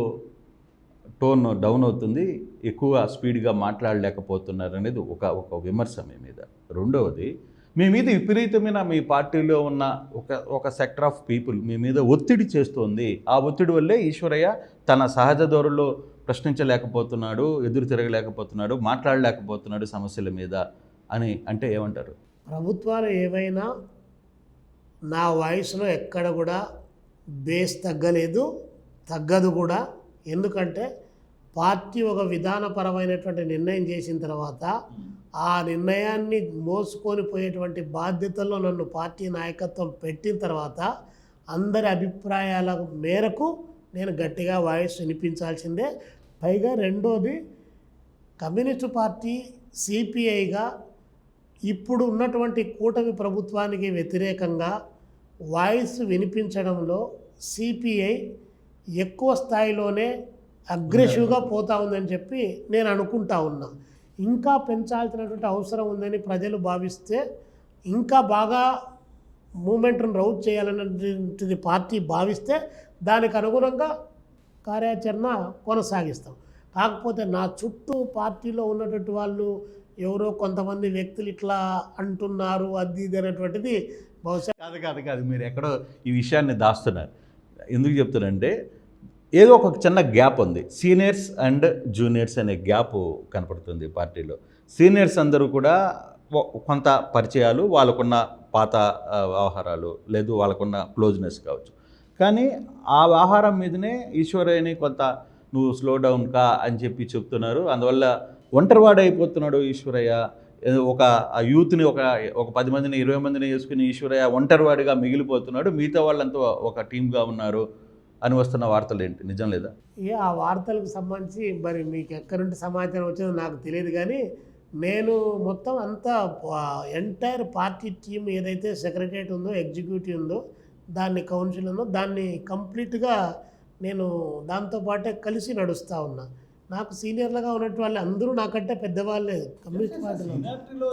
టోన్ డౌన్ అవుతుంది, ఎక్కువ స్పీడ్గా మాట్లాడలేకపోతున్నారు అనేది ఒక విమర్శ మీ మీద. రెండవది, మీ మీద విపరీతమైన మీ పార్టీలో ఉన్న ఒక సెక్టర్ ఆఫ్ పీపుల్ మీ మీద ఒత్తిడి చేస్తోంది. ఆ ఒత్తిడి వల్లే ఈశ్వరయ్య తన సహజ ధోరణిలో ప్రశ్నించలేకపోతున్నాడు, ఎదురు తిరగలేకపోతున్నాడు, మాట్లాడలేకపోతున్నాడు సమస్యల మీద అని అంటే ఏమంటారు? ప్రభుత్వాలు ఏవైనా నా వాయిస్లో ఎక్కడ కూడా బేస్ తగ్గలేదు, తగ్గదు కూడా. ఎందుకంటే పార్టీ ఒక విధానపరమైనటువంటి నిర్ణయం చేసిన తర్వాత ఆ నిర్ణయాన్ని మోసుకొని పోయేటువంటి బాధ్యతల్లో నన్ను పార్టీ నాయకత్వం పెట్టిన తర్వాత అందరి అభిప్రాయాల మేరకు నేను గట్టిగా వాయిస్ వినిపించాల్సిందే. పైగా రెండోది, కమ్యూనిస్టు పార్టీ సిపిఐగా ఇప్పుడు ఉన్నటువంటి కూటమి ప్రభుత్వానికి వ్యతిరేకంగా వాయిస్ వినిపించడంలో సిపిఐ ఎక్కువ స్థాయిలోనే అగ్రెసివ్గా పోతా ఉందని చెప్పి నేను అనుకుంటా ఉన్నా. ఇంకా పెంచాల్సినటువంటి అవసరం ఉందని ప్రజలు భావిస్తే, ఇంకా బాగా మూమెంట్ను రౌట్ చేయాలన్నటువంటిది పార్టీ భావిస్తే దానికి అనుగుణంగా కార్యాచరణ కొనసాగిస్తాం. కాకపోతే నా చుట్టూ పార్టీలో ఉన్నటువంటి వాళ్ళు ఎవరో కొంతమంది వ్యక్తులు ఇట్లా అంటున్నారు అది ఇది అనేటువంటిది బహుశా కాదు మీరు ఎక్కడో ఈ విషయాన్ని దాస్తున్నారు. ఎందుకు చెప్తున్నారంటే ఏదో ఒక చిన్న గ్యాప్ ఉంది. సీనియర్స్ అండ్ జూనియర్స్ అనే గ్యాప్ కనపడుతుంది పార్టీలో. సీనియర్స్ అందరూ కూడా కొంత పరిచయాలు, వాళ్ళకున్న పాత వ్యవహారాలు, లేదు వాళ్ళకున్న క్లోజ్నెస్ కావచ్చు. కానీ ఆ వ్యవహారం మీదనే ఈశ్వరయ్యని కొంత నువ్వు స్లో డౌన్ కా అని చెప్పి చెప్తున్నారు. అందువల్ల ఒంటరివాడు అయిపోతున్నాడు ఈశ్వరయ్య. ఒక యూత్ని ఒక 10 మందిని 20 మందిని వేసుకుని ఈశ్వరయ్య ఒంటరివాడిగా మిగిలిపోతున్నాడు, మిగతా వాళ్ళంతా ఒక టీమ్గా ఉన్నారు అని వస్తున్న వార్తలు ఏంటి, నిజం లేదా? ఆ వార్తలకు సంబంధించి మరి మీకు ఎక్కడి నుండి సమాచారం వచ్చిందో నాకు తెలియదు. కానీ నేను మొత్తం అంతా ఎంటైర్ పార్టీ టీం ఏదైతే సెక్రటరియట్ ఉందో, ఎగ్జిక్యూటివ్ ఉందో, దాన్ని కౌన్సిల్ ఉందో, దాన్ని కంప్లీట్గా నేను దాంతోపాటే కలిసి నడుస్తూ ఉన్నా. నాకు సీనియర్లుగా ఉన్నట్టు వాళ్ళు అందరూ నాకంటే పెద్దవాళ్ళే. కమ్యూనిస్ట్ పార్టీలో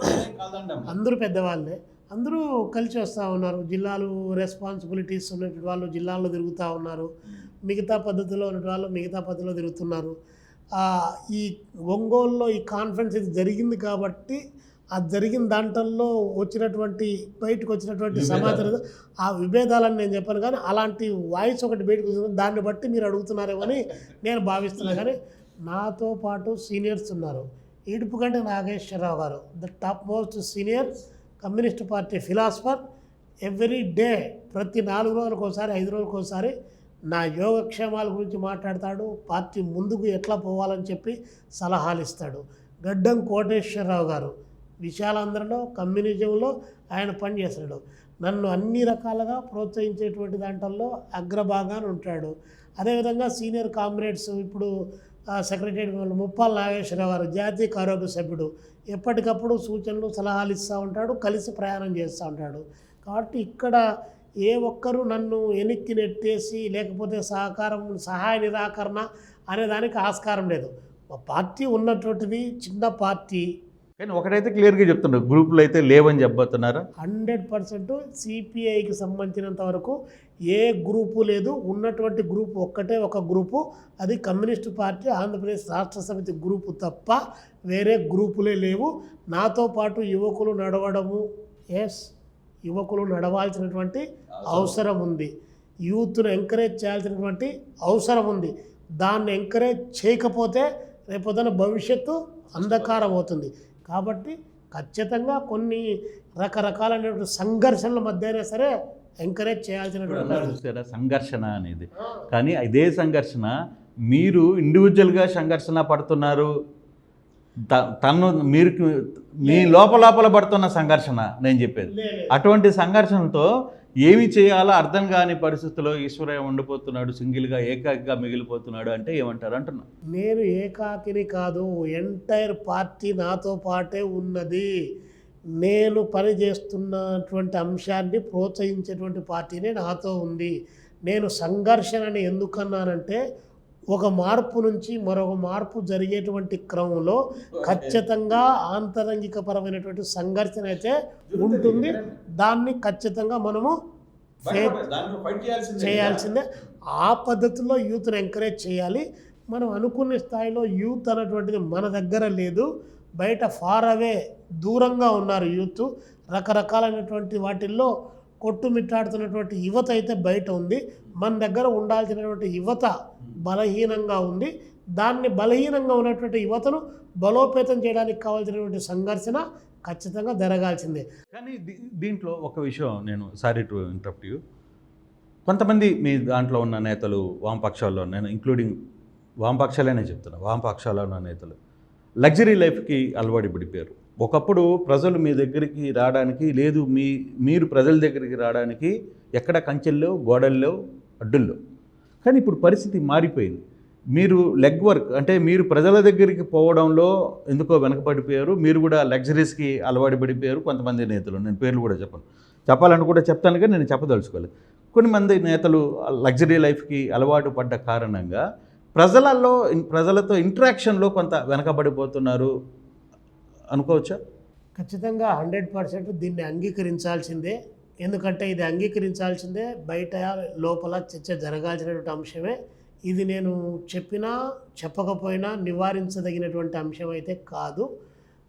అందరూ పెద్దవాళ్ళే, అందరూ కలిసి వస్తూ ఉన్నారు. జిల్లాలు రెస్పాన్సిబిలిటీస్ ఉన్నటువంటి వాళ్ళు జిల్లాల్లో తిరుగుతూ ఉన్నారు, మిగతా పద్ధతిలో ఉన్నటువంటి వాళ్ళు మిగతా పద్ధతిలో తిరుగుతున్నారు. ఈ ఒంగోలులో ఈ కాన్ఫరెన్స్ ఇది జరిగింది కాబట్టి ఆ జరిగిన దాంట్లో బయటకు వచ్చినటువంటి సమాచారం, ఆ విభేదాలని నేను చెప్పాను. కానీ అలాంటి వాయిస్ ఒకటి బయటకు వచ్చింది, దాన్ని బట్టి మీరు అడుగుతున్నారేమో అని నేను భావిస్తున్నాను. కానీ నాతో పాటు సీనియర్స్ ఉన్నారు. ఈడుపుగంటి నాగేశ్వరరావు గారు, the top most senior communist party philosopher. Every day, ప్రతి 4 రోజులకు ఒకసారి 5 రోజులకు ఒకసారి నా యోగక్షేమాల గురించి మాట్లాడతాడు. పార్టీ ముందుకు ఎట్లా పోవాలని చెప్పి సలహాలు ఇస్తాడు. గడ్డం కోటేశ్వరరావు గారు విశాలాంధ్రలో కమ్యూనిజంలో ఆయన పనిచేస్తాడు. నన్ను అన్ని రకాలుగా ప్రోత్సహించేటువంటి దాంట్లో అగ్రభాగాన్ని ఉంటాడు. అదేవిధంగా సీనియర్ కామ్రేడ్స్, ఇప్పుడు సెక్రటరీ ముప్పాల నాగేశ్వరరావు గారు జాతీయ ఆరోగ్య సభ్యుడు, ఎప్పటికప్పుడు సూచనలు సలహాలు ఇస్తూ ఉంటాడు, కలిసి ప్రయాణం చేస్తూ ఉంటాడు. కాబట్టి ఇక్కడ ఏ ఒక్కరూ నన్ను వెనక్కి నెట్టేసి లేకపోతే సహాయ నిరాకరణ అనేదానికి ఆస్కారం లేదు. పార్టీ ఉన్నటువంటిది చిన్న పార్టీ. కానీ ఒకటైతే క్లియర్గా చెప్తున్నారు, గ్రూపులు అయితే లేవని చెప్పబోతున్నారా? 100% సిపిఐకి సంబంధించినంత వరకు ఏ గ్రూపు లేదు. ఉన్నటువంటి గ్రూపు ఒక్కటే ఒక గ్రూపు, అది కమ్యూనిస్టు పార్టీ ఆంధ్రప్రదేశ్ రాష్ట్ర సమితి గ్రూపు తప్ప వేరే గ్రూపులే లేవు. నాతో పాటు యువకులు నడవడము, ఎస్ యువకులు నడవాల్సినటువంటి అవసరం ఉంది. యూత్ను ఎంకరేజ్ చేయాల్సినటువంటి అవసరం ఉంది. దాన్ని ఎంకరేజ్ చేయకపోతే రేపొద్దున భవిష్యత్తు అంధకారం అవుతుంది. కాబట్టి ఖచ్చితంగా కొన్ని రకరకాలైనటువంటి సంఘర్షణల మధ్య అయినా సరే ఎంకరేజ్ చేయాల్సినటువంటి చూసారా సంఘర్షణ అనేది. కానీ ఇదే సంఘర్షణ మీరు ఇండివిజువల్గా సంఘర్షణ పడుతున్నారు, తను మీరు మీ లోపల పడుతున్న సంఘర్షణ నేను చెప్పేది. అటువంటి సంఘర్షణతో ఏమి చేయాలో అర్థం కాని పరిస్థితుల్లో ఈశ్వరయ్య ఉండిపోతున్నాడు, సింగిల్గా ఏకాకిగా మిగిలిపోతున్నాడు అంటే ఏమంటారు అంటున్నా. నేను ఏకాకిని కాదు, ఎంటైర్ పార్టీ నాతో పాటే ఉన్నది. నేను పనిచేస్తున్నటువంటి అంశాన్ని ప్రోత్సహించేటువంటి పార్టీనే నాతో ఉంది. నేను సంఘర్షణని ఎందుకన్నానంటే ఒక మార్పు నుంచి మరొక మార్పు జరిగేటువంటి క్రమంలో ఖచ్చితంగా ఆంతరంగికపరమైనటువంటి సంఘర్షణ అయితే ఉంటుంది. దాన్ని ఖచ్చితంగా మనము చేయాల్సిందే. ఆ పద్ధతిలో యూత్ని ఎంకరేజ్ చేయాలి. మనం అనుకునే స్థాయిలో యూత్ అన్నటువంటిది మన దగ్గర లేదు, బయట ఫార్ అవే దూరంగా ఉన్నారు యూత్. రకరకాలైనటువంటి వాటిల్లో కొట్టుమిట్టాడుతున్నటువంటి యువత అయితే బయట ఉంది. మన దగ్గర ఉండాల్సినటువంటి యువత బలహీనంగా ఉంది. దాన్ని బలహీనంగా ఉన్నటువంటి యువతను బలోపేతం చేయడానికి కావాల్సినటువంటి సంఘర్షణ ఖచ్చితంగా జరగాల్సిందే. కానీ దీంట్లో ఒక విషయం, నేను సారీ టు ఇంటరప్ట్ యూ, కొంతమంది మీ దాంట్లో ఉన్న నేతలు వామపక్షాల్లో, నేను ఇంక్లూడింగ్ వామపక్షాలనే చెప్తున్నా, వామపక్షాల్లో ఉన్న నేతలు లగ్జరీ లైఫ్కి అలవాటు పడిపోయారు. ఒకప్పుడు ప్రజలు మీ దగ్గరికి రావడానికి లేదు, మీరు ప్రజల దగ్గరికి రావడానికి ఎక్కడ కంచెల్లో గోడల్లో అడ్డుల్లో. కానీ ఇప్పుడు పరిస్థితి మారిపోయింది. మీరు లెగ్ వర్క్ అంటే మీరు ప్రజల దగ్గరికి పోవడంలో ఎందుకో వెనకబడిపోయారు. మీరు కూడా లగ్జరీస్కి అలవాటు పడిపోయారు కొంతమంది నేతలు. నేను పేర్లు కూడా చెప్పాలని కూడా చెప్తాను, కానీ నేను చెప్పదలుచుకోలేదు. కొన్ని నేతలు లగ్జరీ లైఫ్కి అలవాటు పడ్డ కారణంగా ప్రజలతో ఇంటరాక్షన్లో కొంత వెనకబడిపోతున్నారు అనుకోవచ్చా? ఖచ్చితంగా 100% దీన్ని అంగీకరించాల్సిందే. ఎందుకంటే ఇది అంగీకరించాల్సిందే, బయట లోపల చర్చ జరగాల్సినటువంటి అంశమే. ఇది నేను చెప్పినా చెప్పకపోయినా నివారించదగినటువంటి అంశం అయితే కాదు.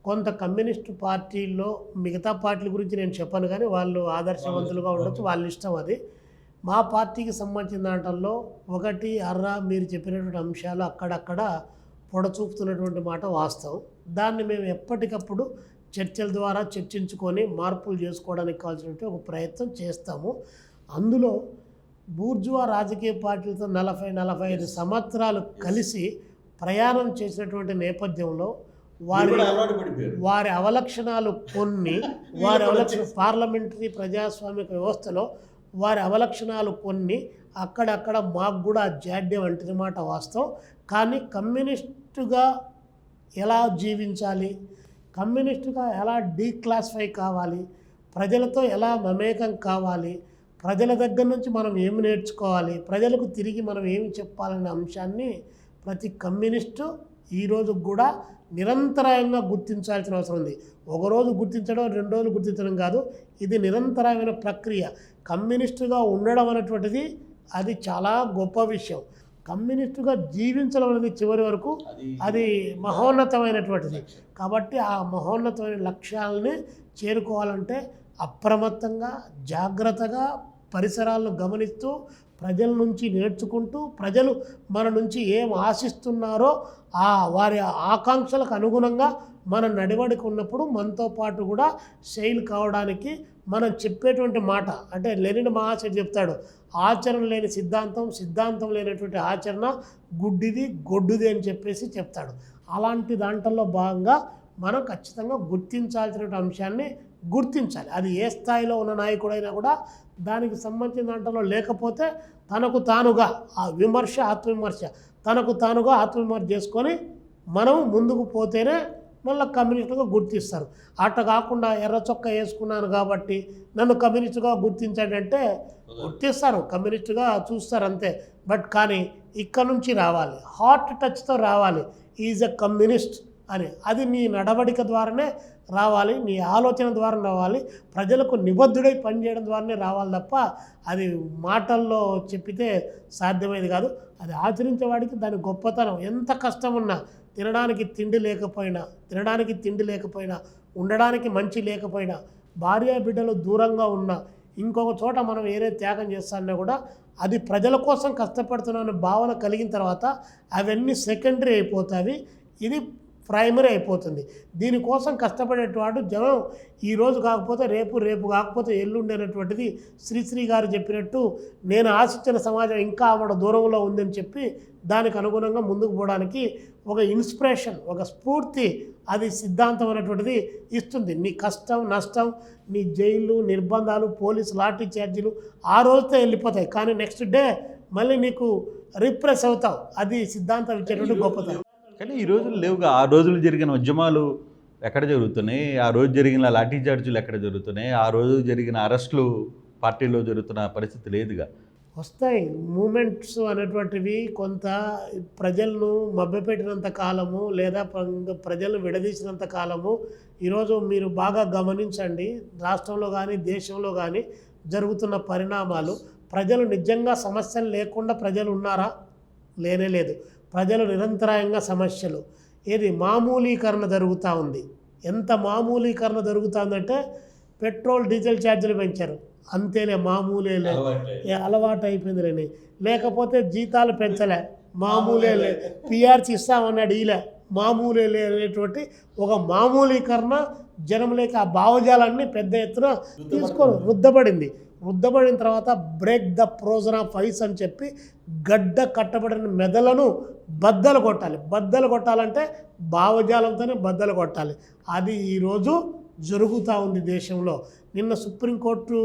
కొంత కమ్యూనిస్టు పార్టీల్లో మిగతా పార్టీల గురించి నేను చెప్పను, కానీ వాళ్ళు ఆదర్శవంతులుగా ఉండొచ్చు, వాళ్ళ ఇష్టం అది. మా పార్టీకి సంబంధించిన దాంట్లో ఒకటి మీరు చెప్పినటువంటి అంశాలు అక్కడక్కడ పొడచూపుతున్నటువంటి మాట వాస్తవం. దాన్ని మేము ఎప్పటికప్పుడు చర్చల ద్వారా చర్చించుకొని మార్పులు చేసుకోవడానికి కావాల్సినటువంటి ఒక ప్రయత్నం చేస్తాము. అందులో బూర్జువా రాజకీయ పార్టీలతో 40-45 సంవత్సరాలు కలిసి ప్రయాణం చేసినటువంటి నేపథ్యంలో వారి అవలక్షణాలు కొన్ని, పార్లమెంటరీ ప్రజాస్వామిక వ్యవస్థలో వారి అవలక్షణాలు కొన్ని అక్కడక్కడ మాకు కూడా జాడ్యం వంటిది మాట వాస్తవం. కానీ కమ్యూనిస్టుగా ఎలా జీవించాలి, కమ్యూనిస్టుగా ఎలా డీక్లాసిఫై కావాలి, ప్రజలతో ఎలా మమేకం కావాలి, ప్రజల దగ్గర నుంచి మనం ఏమి నేర్చుకోవాలి, ప్రజలకు తిరిగి మనం ఏమి చెప్పాలనే అంశాన్ని ప్రతి కమ్యూనిస్టు ఈరోజు కూడా నిరంతరాయంగా గుర్తించాల్సిన అవసరం ఉంది. ఒకరోజు గుర్తించడం, 2 రోజులు గుర్తించడం కాదు, ఇది నిరంతరమైన ప్రక్రియ. కమ్యూనిస్టుగా ఉండడం అనేటువంటిది అది చాలా గొప్ప విషయం. కమ్యూనిస్టుగా జీవించడం అనేది చివరి వరకు అది మహోన్నతమైనటువంటిది. కాబట్టి ఆ మహోన్నతమైన లక్ష్యాలని చేరుకోవాలంటే అప్రమత్తంగా, జాగ్రత్తగా, పరిసరాలను గమనిస్తూ, ప్రజల నుంచి నేర్చుకుంటూ, ప్రజలు మన నుంచి ఏం ఆశిస్తున్నారో వారి ఆకాంక్షలకు అనుగుణంగా మన నడివడికి ఉన్నప్పుడు మనతో పాటు కూడా శైలి కావడానికి మనం చెప్పేటువంటి మాట, అంటే లెనిన్ మహాశయుడు చెప్తాడు, ఆచరణ లేని సిద్ధాంతం, సిద్ధాంతం లేనటువంటి ఆచరణ గుడ్డిది గొడ్డుది అని చెప్పేసి చెప్తాడు. అలాంటి దాంట్లో భాగంగా మనం ఖచ్చితంగా గుర్తించాల్సిన అంశాన్ని గుర్తించాలి. అది ఏ స్థాయిలో ఉన్న నాయకుడైనా కూడా దానికి సంబంధించిన దాంట్లో లేకపోతే తనకు తానుగా ఆ విమర్శ, ఆత్మవిమర్శ, తనకు తానుగా ఆత్మవిమర్శ చేసుకొని మనం ముందుకు పోతేనే మళ్ళీ కమ్యూనిస్టుగా గుర్తిస్తారు. అట్ట కాకుండా ఎర్ర చొక్కా వేసుకున్నాను కాబట్టి నన్ను కమ్యూనిస్టుగా గుర్తించండి అంటే గుర్తిస్తారు, కమ్యూనిస్టుగా చూస్తారు అంతే. బట్ కానీ ఇక్కడ నుంచి రావాలి, హార్ట్ టచ్తో రావాలి, ఈజ్ ఎ కమ్యూనిస్ట్ అని. అది నీ నడవడిక ద్వారానే రావాలి, నీ ఆలోచన ద్వారా రావాలి, ప్రజలకు నిబద్ధుడై పనిచేయడం ద్వారానే రావాలి తప్ప అది మాటల్లో చెప్పితే సాధ్యమేది కాదు. అది ఆచరించేవాడికి దాని గొప్పతనం. ఎంత కష్టం ఉన్నా, తినడానికి తిండి లేకపోయినా, ఉండడానికి మంచి లేకపోయినా, భార్య బిడ్డలు దూరంగా ఉన్న ఇంకొక చోట మనం ఏరే త్యాగం చేస్తానో కూడా అది ప్రజల కోసం కష్టపడుతున్నామనే భావన కలిగిన తర్వాత అవన్నీ సెకండరీ అయిపోతాయి, ఇది ప్రైమరీ అయిపోతుంది. దీనికోసం కష్టపడేటవాడు జనం ఈరోజు కాకపోతే రేపు, రేపు కాకపోతే ఎల్లుండి అనేటువంటిది శ్రీశ్రీ గారు చెప్పినట్టు నేను ఆశించిన సమాజం ఇంకా ఆవిడ దూరంలో ఉందని చెప్పి దానికి అనుగుణంగా ముందుకు పోవడానికి ఒక ఇన్స్పిరేషన్, ఒక స్ఫూర్తి అది సిద్ధాంతం అనేటువంటిది ఇస్తుంది. నీ కష్టం నష్టం, నీ జైలు నిర్బంధాలు, పోలీసు లాఠీ ఛార్జీలు ఆ రోజుతో వెళ్ళిపోతాయి, కానీ నెక్స్ట్ డే మళ్ళీ నీకు రిప్రెస్ అవుతావు. అది సిద్ధాంతం ఇచ్చేటువంటి గొప్పతనం. కానీ ఈ రోజులు లేవుగా. ఆ రోజులు జరిగిన ఉద్యమాలు ఎక్కడ జరుగుతున్నాయి, ఆ రోజు జరిగిన లాఠీ చార్జీలు ఎక్కడ జరుగుతున్నాయి, ఆ రోజు జరిగిన అరెస్టులు పార్టీలో జరుగుతున్న పరిస్థితి లేదుగా. వస్తాయి మూమెంట్స్ అనేటువంటివి. కొంత ప్రజలను మభ్యపెట్టినంత కాలము లేదా ప్రజలను విడదీసినంత కాలము. ఈరోజు మీరు బాగా గమనించండి, రాష్ట్రంలో కానీ దేశంలో కానీ జరుగుతున్న పరిణామాలు. ప్రజలు నిజంగా సమస్యలు లేకుండా ప్రజలు ఉన్నారా? లేనే లేదు. ప్రజలు నిరంతరాయంగా సమస్యలు. ఏది మామూలీకరణ జరుగుతూ ఉంది. ఎంత మామూలీకరణ జరుగుతుందంటే పెట్రోల్ డీజిల్ ఛార్జీలు పెంచారు, అంతేలే మామూలేలే, అలవాటు అయిపోయిందిలేని. లేకపోతే జీతాలు పెంచలే, మామూలేలే. పిఆర్సీ ఇస్తామన్నాడు, ఇలా మామూలేలే అనేటువంటి ఒక మామూలీకరణ జనంలోకి ఆ భావజాలాన్ని పెద్ద ఎత్తున తీసుకొని రుద్దబడిన తర్వాత బ్రేక్ ద ప్రోజన్ ఆఫ్ ఐస్ అని చెప్పి గడ్డ కట్టబడిన మెదలను బద్దలు కొట్టాలి. బద్దలు కొట్టాలంటే భావజాలంతోనే బద్దలు కొట్టాలి. అది ఈరోజు జరుగుతూ ఉంది దేశంలో. నిన్న సుప్రీంకోర్టు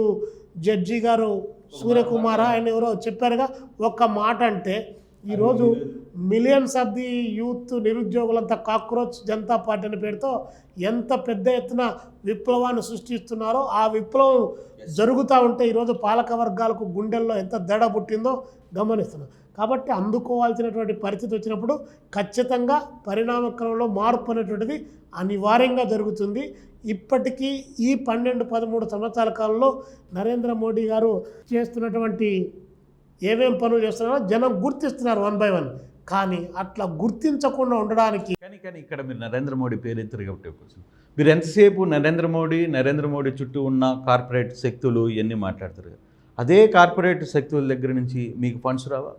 జడ్జి గారు సూర్యకుమార్ ఆయన ఎవరో చెప్పారుగా, ఒక్క మాట అంటే ఈరోజు మిలియన్స్ ఆఫ్ ది యూత్ నిరుద్యోగులంతా కాక్రోచ్ జనతా పార్టీ అనే పేరుతో ఎంత పెద్ద ఎత్తున విప్లవాన్ని సృష్టిస్తున్నారో, ఆ విప్లవం జరుగుతూ ఉంటే ఈరోజు పాలక వర్గాలకు గుండెల్లో ఎంత దడ పుట్టిందో గమనిస్తున్నాం. కాబట్టి అందుకోవాల్సినటువంటి పరిస్థితి వచ్చినప్పుడు ఖచ్చితంగా పరిణామక్రమంలో మార్పు అనేటువంటిది అనివార్యంగా జరుగుతుంది. ఇప్పటికీ ఈ 12-13 సంవత్సరాల కాలంలో నరేంద్ర మోడీ గారు చేస్తున్నటువంటి ఏమేం పనులు చేస్తున్నారో జనం గుర్తిస్తున్నారు 1 by 1. కానీ అట్లా గుర్తించకుండా ఉండడానికి కానీ ఇక్కడ మీరు నరేంద్ర మోడీ పేరు ఎత్తారు కాబట్టి కోసం మీరు ఎంతసేపు నరేంద్ర మోడీ చుట్టూ ఉన్న కార్పొరేట్ శక్తులు ఇవన్నీ మాట్లాడతారు కదా, అదే కార్పొరేట్ శక్తుల దగ్గర నుంచి మీకు ఫండ్స్ రావా?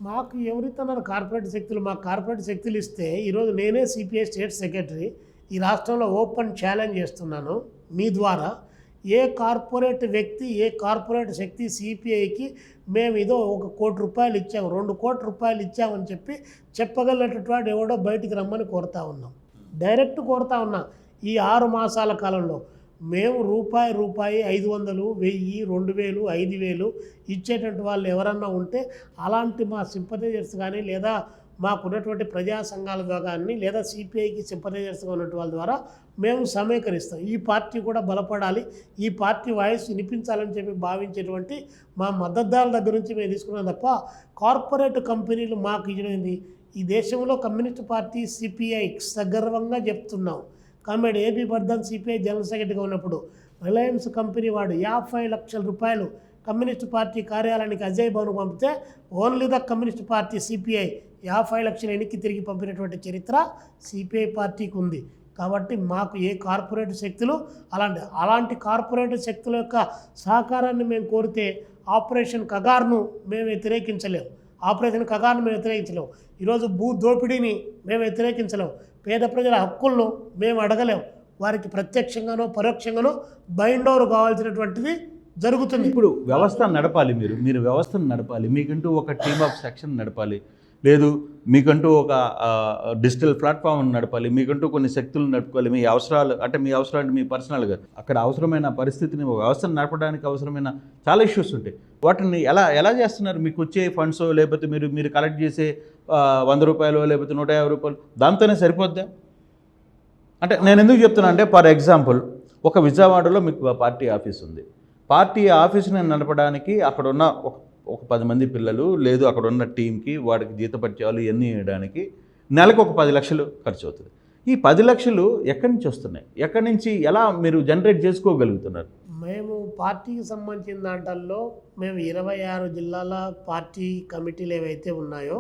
మాకు ఎవరిస్తున్నారు కార్పొరేట్ శక్తులు? మాకు కార్పొరేట్ శక్తులు ఇస్తే ఈరోజు నేనే సిపిఐ స్టేట్ సెక్రటరీ ఈ రాష్ట్రంలో ఓపెన్ ఛాలెంజ్ చేస్తున్నాను మీ ద్వారా. ఏ కార్పొరేట్ వ్యక్తి, ఏ కార్పొరేట్ శక్తి సిపిఐకి మేము ఏదో 1 కోటి రూపాయలు ఇచ్చాము, 2 కోట్ల రూపాయలు ఇచ్చామని చెప్పి చెప్పగలిగినటువంటి ఎవడో బయటికి రమ్మని కోరుతా ఉన్నాం. డైరెక్ట్ కోరుతా ఉన్నా. ఈ 6 మాసాల కాలంలో మేము రూపాయి 500, 1000, 2000, 5000 ఇచ్చేటువంటి వాళ్ళు ఎవరన్నా ఉంటే అలాంటి మా సింపథైజర్స్ కానీ లేదా మాకున్నటువంటి ప్రజా సంఘాల ద్వారా కానీ లేదా సిపిఐకి సింపథైజర్స్గా ఉన్నటువంటి వాళ్ళ ద్వారా మేము సమీకరిస్తాం. ఈ పార్టీ కూడా బలపడాలి, ఈ పార్టీ వాయిస్ వినిపించాలని చెప్పి భావించేటువంటి మా మద్దతుదారుల దగ్గర నుంచి మేము తీసుకున్నాం తప్ప కార్పొరేట్ కంపెనీలు మాకు ఇచ్చినది. ఈ దేశంలో కమ్యూనిస్ట్ పార్టీ సిపిఐ సగర్వంగా చెప్తున్నాం. Comedy AB Bardhan CPI general సెక్రటరీగా ఉన్నప్పుడు రిలయన్స్ కంపెనీ వాడు 50 లక్షల రూపాయలు కమ్యూనిస్ట్ పార్టీ కార్యాలయానికి అజయ్ భవన్ పంపితే only the communist party CPI 50 లక్షలు వెనక్కి తిరిగి పంపినటువంటి చరిత్ర సిపిఐ పార్టీకి ఉంది. కాబట్టి మాకు ఏ కార్పొరేట్ శక్తులు అలాంటి కార్పొరేట్ శక్తుల యొక్క సహకారాన్ని మేము కోరితే ఆపరేషన్ కగార్ను మేము వ్యతిరేకించలేము. ఈరోజు భూ దోపిడీని మేము వ్యతిరేకించలేము. పేద ప్రజల హక్కులను మేము అడగలేము. వారికి ప్రత్యక్షంగానో పరోక్షంగానో బైండ్ ఓవర్ కావాల్సినటువంటిది జరుగుతుంది. ఇప్పుడు వ్యవస్థ నడపాలి, మీరు వ్యవస్థను నడపాలి, మీకంటూ ఒక టీమ్ ఆఫ్ సెక్షన్ నడపాలి, లేదు మీకంటూ ఒక డిజిటల్ ప్లాట్ఫామ్ నడపాలి, మీకంటూ కొన్ని శక్తులను నడుపుకోవాలి. మీ అవసరాలు మీ పర్సనల్గా అక్కడ అవసరమైన పరిస్థితిని వ్యవస్థను నడపడానికి అవసరమైన చాలా ఇష్యూస్ ఉంటాయి. వాటిని ఎలా చేస్తున్నారు? మీకు వచ్చే ఫండ్స్ లేకపోతే మీరు కలెక్ట్ చేసే 100 రూపాయలు లేకపోతే 150 రూపాయలు దాంతోనే సరిపోద్దా? అంటే నేను ఎందుకు చెప్తున్నా అంటే, ఫర్ ఎగ్జాంపుల్ ఒక విజయవాడలో మీకు పార్టీ ఆఫీస్ ఉంది. పార్టీ ఆఫీస్ని నడపడానికి అక్కడ ఉన్న ఒక 10 మంది పిల్లలు, లేదు అక్కడ ఉన్న టీంకి వాడికి జీతపత్యాలు ఇవన్నీ వేయడానికి నెలకు ఒక 10 లక్షలు ఖర్చు అవుతుంది. ఈ 10 లక్షలు ఎక్కడి నుంచి వస్తున్నాయి? ఎక్కడి నుంచి ఎలా మీరు జనరేట్ చేసుకోగలుగుతున్నారు? మేము పార్టీకి సంబంధించిన దాంట్లో మేము 26 జిల్లాల పార్టీ కమిటీలు ఏవైతే ఉన్నాయో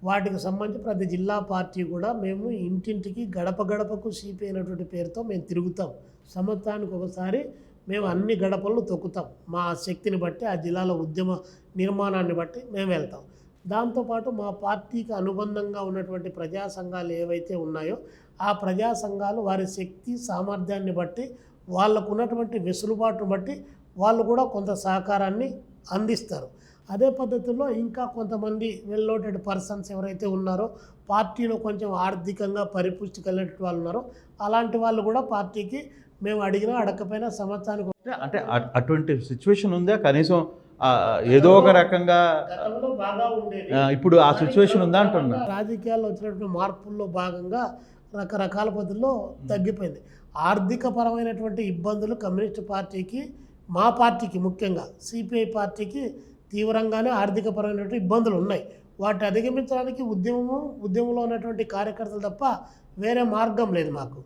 వాటికి సంబంధించి ప్రతి జిల్లా పార్టీ కూడా మేము ఇంటింటికి గడప గడపకు సిపిఐ అయినటువంటి పేరుతో మేము తిరుగుతాం. సంవత్సరానికి ఒకసారి మేము అన్ని గడపలను తొక్కుతాం. మా శక్తిని బట్టి, ఆ జిల్లాల ఉద్యమ నిర్మాణాన్ని బట్టి మేము వెళ్తాం. దాంతోపాటు మా పార్టీకి అనుబంధంగా ఉన్నటువంటి ప్రజా సంఘాలు ఏవైతే ఉన్నాయో ఆ ప్రజా సంఘాలు వారి శక్తి సామర్థ్యాన్ని బట్టి, వాళ్ళకు ఉన్నటువంటి వెసులుబాటును బట్టి వాళ్ళు కూడా కొంత సహకారాన్ని అందిస్తారు. అదే పద్ధతిలో ఇంకా కొంతమంది వెల్ నోటెడ్ పర్సన్స్ ఎవరైతే ఉన్నారో, పార్టీలో కొంచెం ఆర్థికంగా పరిపుష్టి కలిగినటువంటి వాళ్ళు ఉన్నారో అలాంటి వాళ్ళు కూడా పార్టీకి మేము అడిగినా అడగకపోయినా సంవత్సరానికి అంటే అటువంటి సిచ్యువేషన్ ఉందా కనీసం? ఏదో ఒక రకంగా గతంలో బాగా ఉండేది. ఇప్పుడు ఆ సిచ్యువేషన్ ఉందా అంటున్నా. రాజకీయాల్లో వచ్చినటువంటి మార్పుల్లో భాగంగా రకరకాల పద్ధతుల్లో తగ్గిపోయింది. ఆర్థిక పరమైనటువంటి ఇబ్బందులు కమ్యూనిస్ట్ పార్టీకి, మా పార్టీకి ముఖ్యంగా సిపిఐ పార్టీకి తీవ్రంగానే ఆర్థిక పరమైనటువంటి ఇబ్బందులు ఉన్నాయి. వాటిని అధిగమించడానికి ఉద్యమంలో ఉన్నటువంటి కార్యకర్తలు తప్ప వేరే మార్గం లేదు మాకు.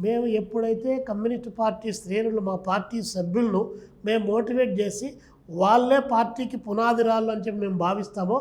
మేము ఎప్పుడైతే కమ్యూనిస్ట్ పార్టీ శ్రేణులు, మా పార్టీ సభ్యులను మేము మోటివేట్ చేసి వాళ్ళే పార్టీకి పునాది రాళ్ళు అని చెప్పి మేము భావిస్తామో,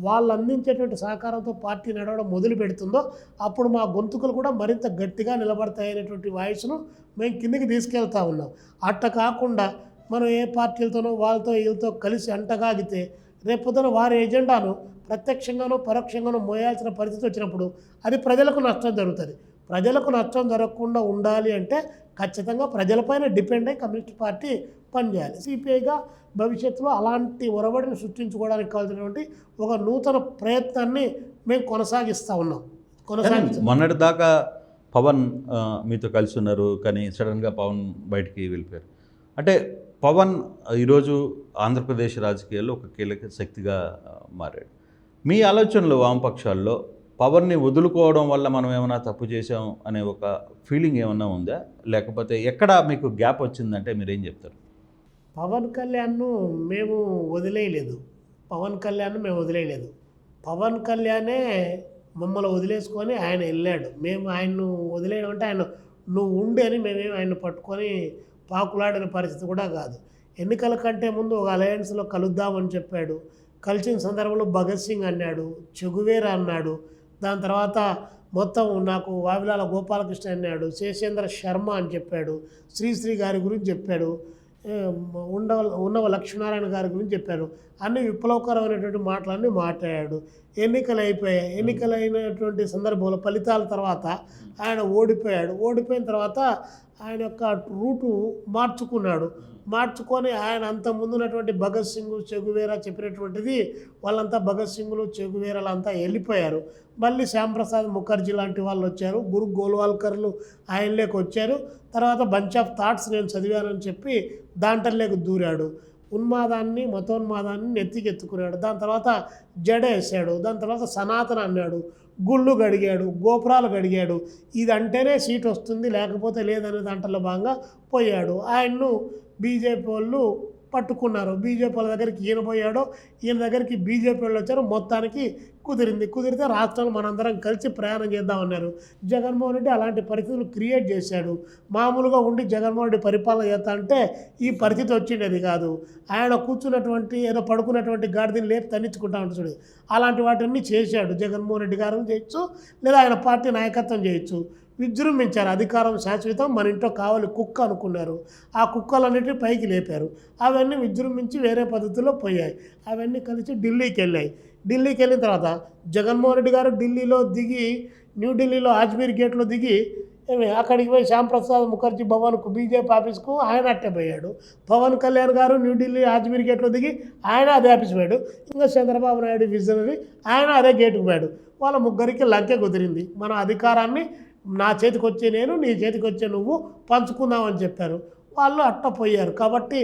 వాళ్ళు అందించేటువంటి సహకారంతో పార్టీ నడవడం మొదలు పెడుతుందో అప్పుడు మా గొంతుకలు కూడా మరింత గట్టిగా నిలబడతాయనేటువంటి వాయిస్ను మేము కిందికి తీసుకెళ్తా ఉన్నాం. అట్ట కాకుండా మనం ఏ పార్టీలతోనో వాళ్ళతో వీళ్ళతో కలిసి అంటగాగితే రేపొద్దున వారి ఎజెండాను ప్రత్యక్షంగానో పరోక్షంగానో మోయాల్సిన పరిస్థితి వచ్చినప్పుడు అది ప్రజలకు నష్టం జరుగుతుంది. ప్రజలకు నష్టం జరగకుండా ఉండాలి అంటే ఖచ్చితంగా ప్రజలపైన డిపెండ్ అయ్యి కమ్యూనిస్ట్ పార్టీ పనిచేయాలి. సిపిఐగా భవిష్యత్తులో అలాంటి ఒరవడిని సృష్టించుకోవడానికి కావాల్సినటువంటి ఒక నూతన ప్రయత్నాన్ని మేము కొనసాగిస్తూ ఉన్నాం. మొన్నటి దాకా పవన్ మీతో కలిసి ఉన్నారు, కానీ సడన్గా పవన్ బయటికి వెళ్ళిపోయారు. అంటే పవన్ ఈరోజు ఆంధ్రప్రదేశ్ రాజకీయాల్లో ఒక కీలక శక్తిగా మారాడు. మీ ఆలోచనలు వామపక్షాల్లో పవన్ని వదులుకోవడం వల్ల మనం ఏమైనా తప్పు చేసాం అనే ఒక ఫీలింగ్ ఏమన్నా ఉందా? లేకపోతే ఎక్కడ మీకు గ్యాప్ వచ్చిందంటే మీరేం చెప్తారు? పవన్ కళ్యాణ్ను మేము వదిలేయలేదు. పవన్ కళ్యాణే మమ్మల్ని వదిలేసుకొని ఆయన వెళ్ళాడు. మేము ఆయన్ను వదిలేయడం అంటే ఆయన నువ్వు ఉండి అని మేమేమి ఆయన్ను పట్టుకొని పాకులాడిన పరిస్థితి కూడా కాదు. ఎన్నికల కంటే ముందు ఒక అలయన్స్లో కలుద్దామని చెప్పాడు. కలిసిన సందర్భంలో భగత్ సింగ్ అన్నాడు, చెగువేరా అన్నాడు. దాని తర్వాత మొత్తం నాకు వావిలాల గోపాలకృష్ణ అన్నాడు, శేషేంద్ర శర్మ అని చెప్పాడు, శ్రీశ్రీ గారి గురించి చెప్పాడు, ఉన్నవ లక్ష్మీనారాయణ గారి గురించి చెప్పారు. అన్ని విప్లవకరమైనటువంటి మాటలన్నీ మాట్లాడాడు. ఎన్నికలు అయిపోయాయి. ఎన్నికలైనటువంటి సందర్భంలో ఫలితాల తర్వాత ఆయన ఓడిపోయిన తర్వాత ఆయన యొక్క రూటు మార్చుకొని ఆయన అంత ముందున్నటువంటి భగత్ సింగ్, చెగువేరా చెప్పినటువంటిది వాళ్ళంతా భగత్ సింగ్లు, చెగువేరాలు అంతా వెళ్ళిపోయారు. మళ్ళీ శ్యాంప్రసాద్ ముఖర్జీ లాంటి వాళ్ళు వచ్చారు, గురు గోల్వాల్కర్లు ఆయనలోకి వచ్చారు. తర్వాత బంచ్ ఆఫ్ థాట్స్ నేను చదివానని చెప్పి దాంట్లోకి దూరాడు. ఉన్మాదాన్ని, మతోన్మాదాన్ని నెత్తికెత్తుకున్నాడు. దాని తర్వాత జడేసాడు. దాని తర్వాత సనాతన అన్నాడు, గుళ్ళు గడిగాడు, గోపురాలు గడిగాడు. ఇది అంటేనే సీట్ వస్తుంది, లేకపోతే లేదనే దాంట్లో భాగంగా పోయాడు. ఆయన్ను బీజేపీ వాళ్ళు పట్టుకున్నారు. బీజేపీ వాళ్ళ దగ్గరికి ఈయన దగ్గరికి బీజేపీ వాళ్ళు వచ్చారు. మొత్తానికి కుదిరితే రాష్ట్రాలు మనందరం కలిసి ప్రయాణం చేద్దామన్నారు. జగన్మోహన్ రెడ్డి అలాంటి పరిస్థితులు క్రియేట్ చేశాడు. మామూలుగా ఉండి జగన్మోహన్ రెడ్డి పరిపాలన చేస్తా అంటే ఈ పరిస్థితి వచ్చిండేది కాదు. ఆయన కూర్చున్నటువంటి ఏదో పడుకున్నటువంటి గాడిదని లేపి తన్నించుకుంటా ఉంటుంది చూడు, అలాంటి వాటిని చేశాడు. జగన్మోహన్ రెడ్డి గారు చేయొచ్చు, లేదా ఆయన పార్టీ నాయకత్వం చేయొచ్చు. విజృంభించారు. అధికారం శాశ్వతం, మన ఇంట్లో కావాలి కుక్క అనుకున్నారు. ఆ కుక్కలన్నిటిని పైకి లేపారు. అవన్నీ విజృంభించి వేరే పద్ధతిలో పోయాయి. అవన్నీ కలిసి ఢిల్లీకి వెళ్ళిన తర్వాత జగన్మోహన్ రెడ్డి గారు ఢిల్లీలో దిగి, న్యూఢిల్లీలో అజ్మీర్ గేట్లో దిగి అక్కడికి పోయి శ్యాంప్రసాద్ ముఖర్జీ భవన్కు, బీజేపీ ఆఫీస్కు ఆయన అట్టే పోయాడు. పవన్ కళ్యాణ్ గారు న్యూఢిల్లీ అజ్మీర్ గేట్లో దిగి ఆయన అదే ఆఫీస్ పోయాడు. ఇంకా చంద్రబాబు నాయుడు విజనరీ ఆయన అదే గేటుకు పోయాడు. వాళ్ళ ముగ్గురికి లంకె కుదిరింది. మన అధికారాన్ని నా చేతికి వచ్చే నేను, నీ చేతికి వచ్చే నువ్వు పంచుకుందామని చెప్పారు. వాళ్ళు అట్ట పోయారు. కాబట్టి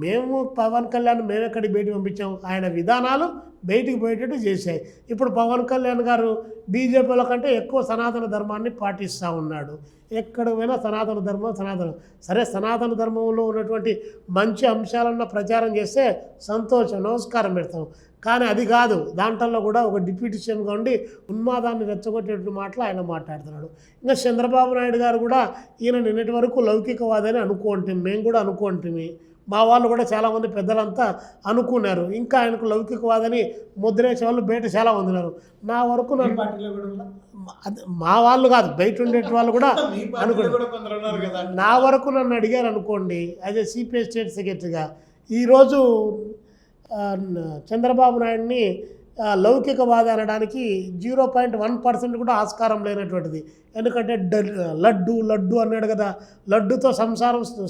మేము పవన్ కళ్యాణ్ మేమెక్కడికి బయటికి పంపించాము, ఆయన విధానాలు బయటికి పోయేటట్టు చేశాయి. ఇప్పుడు పవన్ కళ్యాణ్ గారు బీజేపీల కంటే ఎక్కువ సనాతన ధర్మాన్ని పాటిస్తూ ఉన్నాడు. ఎక్కడ పోయినా సనాతన ధర్మం. సరే, సనాతన ధర్మంలో ఉన్నటువంటి మంచి అంశాలన్న ప్రచారం చేస్తే సంతోషం, నమస్కారం పెడతాం. కానీ అది కాదు, దాంట్లో కూడా ఒక డిప్యూటీ సీఎంగా ఉండి ఉన్మాదాన్ని రెచ్చగొట్టేటువంటి మాటలు ఆయన మాట్లాడుతున్నాడు. ఇంకా చంద్రబాబు నాయుడు గారు కూడా ఈయన నిన్నటి వరకు లౌకికవాదని అనుకుంటాం, మేము కూడా అనుకుంటామి, మా వాళ్ళు కూడా చాలామంది పెద్దలంతా అనుకున్నారు. ఇంకా ఆయనకు లౌకికవాదని ముద్రేసే వాళ్ళు బయట చాలా మంది ఉన్నారు. నా వరకు మా వాళ్ళు కాదు, బయట ఉండే వాళ్ళు కూడా అనుకున్నారు. నా వరకు నన్ను అడిగారు అనుకోండి, యాజ్ ఏ సిపిఐ స్టేట్ సెక్రటరీగా, ఈరోజు చంద్రబాబు నాయుడిని లౌకికవాద అనడానికి 0.1% కూడా ఆస్కారం లేనటువంటిది. ఎందుకంటే లడ్డు అన్నాడు కదా, లడ్డుతో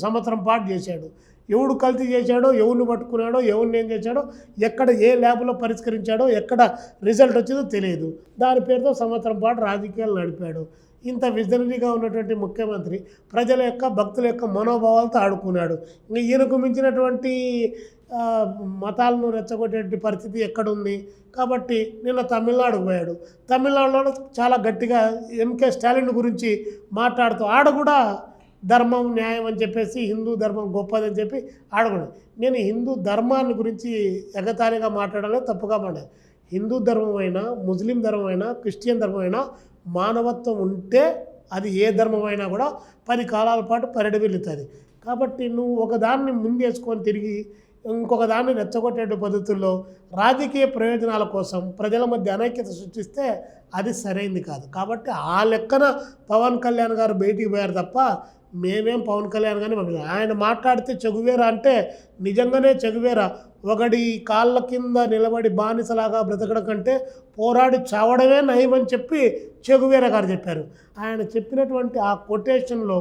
సంవత్సరం పాటు చేశాడు. ఎవడు కల్తీ చేశాడో, ఎవరిని పట్టుకున్నాడో, ఎవరిని ఏం చేశాడో, ఎక్కడ ఏ ల్యాబ్లో పరిష్కరించాడో, ఎక్కడ రిజల్ట్ వచ్చిందో తెలియదు. దాని పేరుతో సంవత్సరం పాటు రాజకీయాలు నడిపాడు. ఇంత విజనరీగా ఉన్నటువంటి ముఖ్యమంత్రి ప్రజల యొక్క భక్తుల యొక్క మనోభావాలతో ఆడుకున్నాడు. ఇంకా ఈయనకు మించినటువంటి మతాలను రెచ్చగొట్టే పరిస్థితి ఎక్కడుంది? కాబట్టి నిన్న తమిళనాడుకు పోయాడు. తమిళనాడులో చాలా గట్టిగా ఎంకే స్టాలిన్ గురించి మాట్లాడుతూ ఆడ కూడా ధర్మం న్యాయం అని చెప్పేసి హిందూ ధర్మం గొప్పదని చెప్పి ఆడకూడదు. నేను హిందూ ధర్మాన్ని గురించి ఎగతాళిగా మాట్లాడాలి, తప్పుగా మాట్లాడాలి. హిందూ ధర్మం అయినా, ముస్లిం ధర్మం అయినా, క్రిస్టియన్ ధర్మం అయినా మానవత్వం ఉంటే అది ఏ ధర్మం అయినా కూడా 10 కాలాల పాటు పరిడవిల్లుతుంది. కాబట్టి నువ్వు ఒకదాన్ని ముందేసుకొని తిరిగి ఇంకొక దాన్ని రెచ్చగొట్టే పద్ధతుల్లో రాజకీయ ప్రయోజనాల కోసం ప్రజల మధ్య అనైక్యత సృష్టిస్తే అది సరైంది కాదు. కాబట్టి ఆ లెక్కన పవన్ కళ్యాణ్ గారు బయటికి పోయారు తప్ప మేమేం పవన్ కళ్యాణ్ గారిని పంపించాం. ఆయన మాట్లాడితే చెగువేరా అంటే నిజంగానే చెగువేరా. ఒకడి కాళ్ళ కింద నిలబడి బానిసలాగా బ్రతకడం కంటే పోరాడి చావడమే నయమని చెప్పి చెగువేర గారు చెప్పారు. ఆయన చెప్పినటువంటి ఆ కొటేషన్లో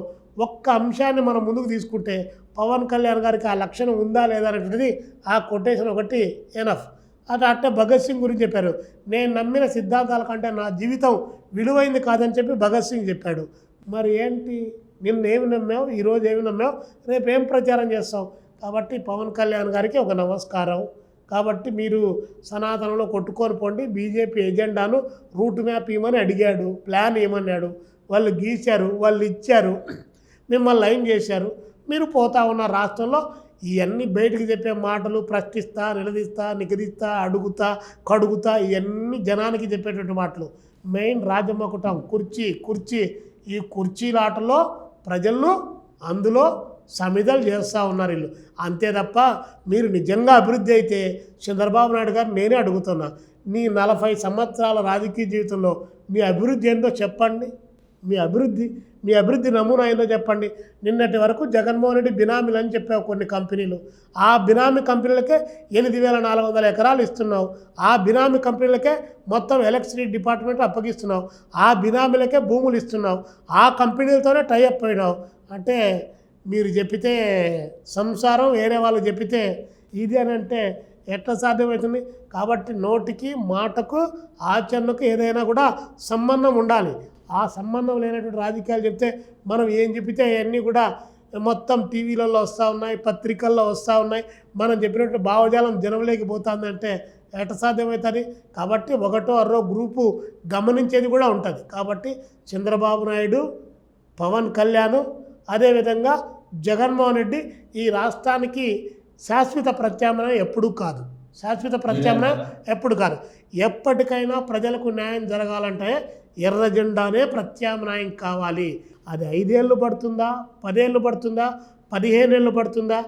ఒక్క అంశాన్ని మనం ముందుకు తీసుకుంటే పవన్ కళ్యాణ్ గారికి ఆ లక్షణం ఉందా లేదా అనేటువంటిది ఆ కొటేషన్ ఒకటి ఎనఫ్. అట్టే భగత్ సింగ్ గురించి చెప్పారు. నేను నమ్మిన సిద్ధాంతాల కంటే నా జీవితం విలువైంది కాదని చెప్పి భగత్ సింగ్ చెప్పాడు. మరి ఏంటి, నిన్న ఏమి నమ్మావు, ఈరోజు ఏమి నమ్మావు, రేపు ఏం ప్రచారం చేస్తావు? కాబట్టి పవన్ కళ్యాణ్ గారికి ఒక నమస్కారం. కాబట్టి మీరు సనాతనంలో కొట్టుకొని పోండి. బీజేపీ ఎజెండాను రూట్ మ్యాప్ ఇవ్వమని అడిగాడు, ప్లాన్ ఇవ్వమన్నాడు, వాళ్ళు గీశారు, వాళ్ళు ఇచ్చారు, మిమ్మల్ని లైన్ చేశారు. మీరు పోతా ఉన్న రాష్ట్రంలో ఇవన్నీ బయటికి చెప్పే మాటలు ప్రశ్నిస్తా, నిలదీస్తా, నిగదిస్తా, అడుగుతా, కడుగుతా, ఇవన్నీ జనానికి చెప్పేటువంటి మాటలు. మెయిన్ రాజమకుటం కుర్చీ ఈ కుర్చీలాటలో ప్రజలను అందులో సమిధలు చేస్తూ ఉన్నారు వీళ్ళు. అంతే తప్ప మీరు నిజంగా అభివృద్ధి అయితే చంద్రబాబు నాయుడు గారు నేనే అడుగుతున్నా, మీ 40 సంవత్సరాల రాజకీయ జీవితంలో మీ అభివృద్ధి ఏందో చెప్పండి. మీ అభివృద్ధి నమూనా ఏందో చెప్పండి. నిన్నటి వరకు జగన్మోహన్ రెడ్డి బినామీలు అని చెప్పావు కొన్ని కంపెనీలు. ఆ బినామీ కంపెనీలకే 8,400 ఎకరాలు ఇస్తున్నావు. ఆ బినామీ కంపెనీలకే మొత్తం ఎలక్ట్రిసిటీ డిపార్ట్మెంట్ అప్పగిస్తున్నావు. ఆ బినామీలకే భూములు ఇస్తున్నావు. ఆ కంపెనీలతోనే టైఅప్ అయినావు. అంటే మీరు చెప్పితే సంసారం, వేరే వాళ్ళు చెప్పితే ఇది అని అంటే ఎట్లా సాధ్యమవుతుంది? కాబట్టి నోటికి, మాటకు, ఆచరణకు ఏదైనా కూడా సంబంధం ఉండాలి. ఆ సంబంధం లేనటువంటి రాజకీయాలు చెప్తే మనం ఏం చెప్పితే అవన్నీ కూడా మొత్తం టీవీలలో వస్తూ ఉన్నాయి, పత్రికల్లో వస్తూ ఉన్నాయి. మనం చెప్పినట్టు భావజాలం జనంలోకి పోతుందంటే ఎట్లా సాధ్యమవుతుంది? కాబట్టి ఒకటో అర్రో గ్రూపు గమనించేది కూడా ఉంటుంది. కాబట్టి చంద్రబాబు నాయుడు, పవన్ కళ్యాణ్, అదేవిధంగా జగన్మోహన్ రెడ్డి ఈ రాష్ట్రానికి శాశ్వత ప్రత్యామ్నాయం ఎప్పుడూ కాదు. ఎప్పటికైనా ప్రజలకు న్యాయం జరగాలంటే ఎర్ర జెండానే ప్రత్యామ్నాయం కావాలి. అది 5 ఏళ్ళు పడుతుందా, 10 ఏళ్ళు పడుతుందా, 15 ఏళ్ళు పడుతుందా,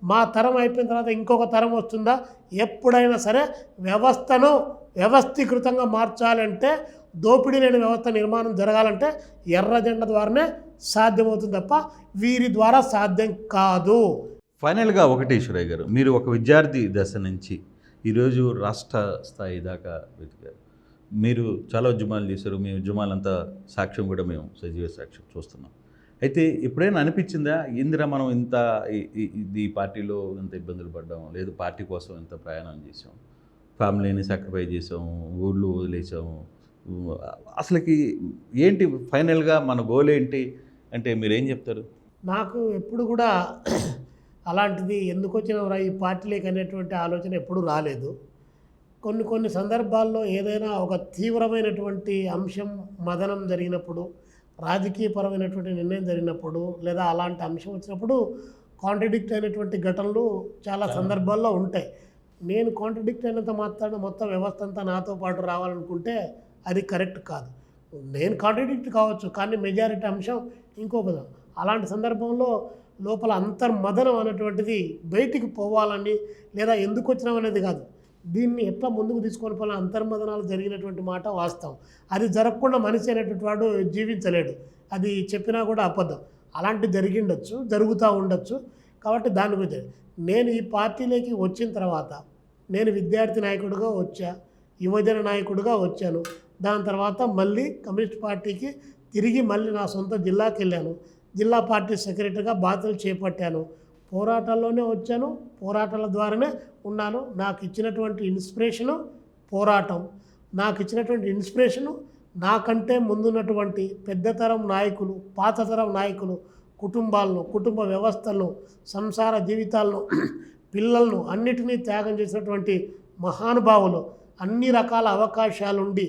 మా తరం అయిపోయిన తర్వాత ఇంకొక తరం వస్తుందా? ఎప్పుడైనా సరే వ్యవస్థను వ్యవస్థీకృతంగా మార్చాలంటే, దోపిడీ లేని వ్యవస్థ నిర్మాణం జరగాలంటే ఎర్ర జెండా ద్వారానే సాధ్యమవుతుంది తప్ప వీరి ద్వారా సాధ్యం కాదు. ఫైనల్గా ఒకటి ఈశ్వరయ్య గారు, మీరు ఒక విద్యార్థి దశ నుంచి ఈరోజు రాష్ట్ర స్థాయి దాకా వెతికారు. మీరు చాలా ఉద్యమాలు చేశారు. మీ ఉద్యమాలంతా సాక్ష్యం కూడా మేము సజీవ సాక్ష్యం చూస్తున్నాం. అయితే ఎప్పుడైనా అనిపించిందా, ఇందిరా మనం ఇంత ఈ పార్టీలో ఇంత ఇబ్బందులు పడ్డాము, లేదు పార్టీ కోసం ఇంత ప్రయాణం చేసాం, ఫ్యామిలీని సాక్రిఫైస్ చేసాము, ఊళ్ళు వదిలేసాము, అసలుకి ఏంటి ఫైనల్గా మన గోల్ ఏంటి అంటే మీరేం చెప్తారు? నాకు ఎప్పుడు కూడా అలాంటిది ఎందుకు వచ్చినవరా ఈ పార్టీలోకి అనేటువంటి ఆలోచన ఎప్పుడూ రాలేదు. కొన్ని సందర్భాల్లో ఏదైనా ఒక తీవ్రమైనటువంటి అంశం మదనం జరిగినప్పుడు, రాజకీయపరమైనటువంటి నిర్ణయం జరిగినప్పుడు, లేదా అలాంటి అంశం వచ్చినప్పుడు కాంట్రడిక్ట్ అయినటువంటి ఘటనలు చాలా సందర్భాల్లో ఉంటాయి. నేను కాంట్రడిక్ట్ అయినంత మాత్రాన మొత్తం వ్యవస్థ అంతా నాతో పాటు రావాలనుకుంటే అది కరెక్ట్ కాదు. నేను కాంట్రడిక్ట్ కావచ్చు, కానీ మెజారిటీ అంశం ఇంకో పదం. అలాంటి సందర్భంలో లోపల అంతర్మదనం అనేటువంటిది బయటికి పోవాలని లేదా ఎందుకు వచ్చినాం అనేది కాదు, దీన్ని ఎట్లా ముందుకు తీసుకొని పోవాలని అంతర్మదనాలు జరిగినటువంటి మాట వాస్తవం. అది జరగకుండా మనిషి అనేటువంటి వాడు జీవించలేడు, అది చెప్పినా కూడా అబద్ధం. అలాంటివి జరిగిండొచ్చు, జరుగుతూ ఉండొచ్చు. కాబట్టి దాని గురించి నేను ఈ పార్టీలోకి వచ్చిన తర్వాత నేను విద్యార్థి నాయకుడిగా వచ్చా, యువజన నాయకుడిగా వచ్చాను. దాని తర్వాత మళ్ళీ కమ్యూనిస్ట్ పార్టీకి తిరిగి మళ్ళీ నా సొంత జిల్లాకి వెళ్ళాను. జిల్లా పార్టీ సెక్రటరీగా బాధ్యతలు చేపట్టాను. పోరాటాల్లోనే వచ్చాను, పోరాటాల ద్వారానే ఉన్నాను. నాకు ఇచ్చినటువంటి ఇన్స్పిరేషను పోరాటం, నాకు ఇచ్చినటువంటి ఇన్స్పిరేషను నాకంటే ముందున్నటువంటి పెద్దతరం నాయకులు, పాతతరం నాయకులు, కుటుంబాలను, కుటుంబ వ్యవస్థలను, సంసార జీవితాలను, పిల్లలను అన్నిటినీ త్యాగం చేసినటువంటి మహానుభావులు, అన్ని రకాల అవకాశాలుండి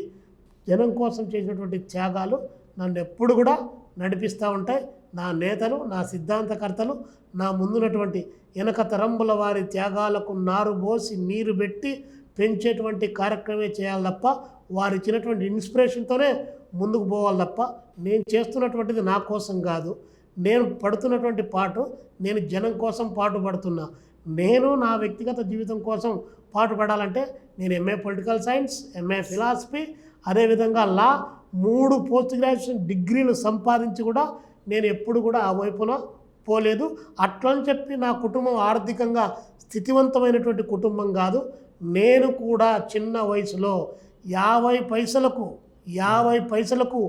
జనం కోసం చేసినటువంటి త్యాగాలు నన్ను ఎప్పుడు కూడా నడిపిస్తూ ఉంటాయి. నా నేతలు, నా సిద్ధాంతకర్తలు, నా ముందున్నటువంటి వెనక తరంబుల వారి త్యాగాలకు నారు పోసి నీరు పెట్టి పెంచేటువంటి కార్యక్రమే చేయాలి తప్ప, వారు ఇచ్చినటువంటి ఇన్స్పిరేషన్తోనే ముందుకు పోవాలి తప్ప, నేను చేస్తున్నటువంటిది నా కోసం కాదు. నేను పడుతున్నటువంటి పాటు నేను జనం కోసం పాటుపడుతున్నా. నేను నా వ్యక్తిగత జీవితం కోసం పాటుపడాలంటే నేను MA political science, MA philosophy, అదేవిధంగా లా, 3 పోస్ట్ గ్రాడ్యుయేషన్ డిగ్రీలు సంపాదించి కూడా నేను ఎప్పుడు కూడా ఆ వైపున పోలేదు. అట్లని చెప్పి నా కుటుంబం ఆర్థికంగా స్థితివంతమైనటువంటి కుటుంబం కాదు. నేను కూడా చిన్న వయసులో 50 పైసలకు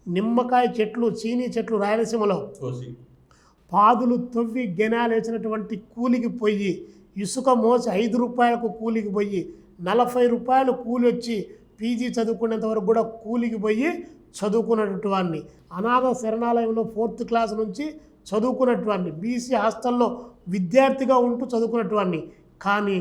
నిమ్మకాయ చెట్లు, చీనీ చెట్లు రాయలసీమలో పాదులు తవ్వి గెనాలు వేసినటువంటి కూలికి పోయి, ఇసుక మోసి 5 రూపాయలకు కూలికి పోయి, 40 రూపాయలు కూలి వచ్చి పీజీ చదువుకునేంత వరకు కూడా కూలికి పోయి చదువుకున్నటువంటి వాడిని. అనాథ శరణాలయంలో 4th క్లాస్ నుంచి చదువుకున్నటువంటి, బీసీ హాస్టల్లో విద్యార్థిగా ఉంటూ చదువుకున్నటువంటి. కానీ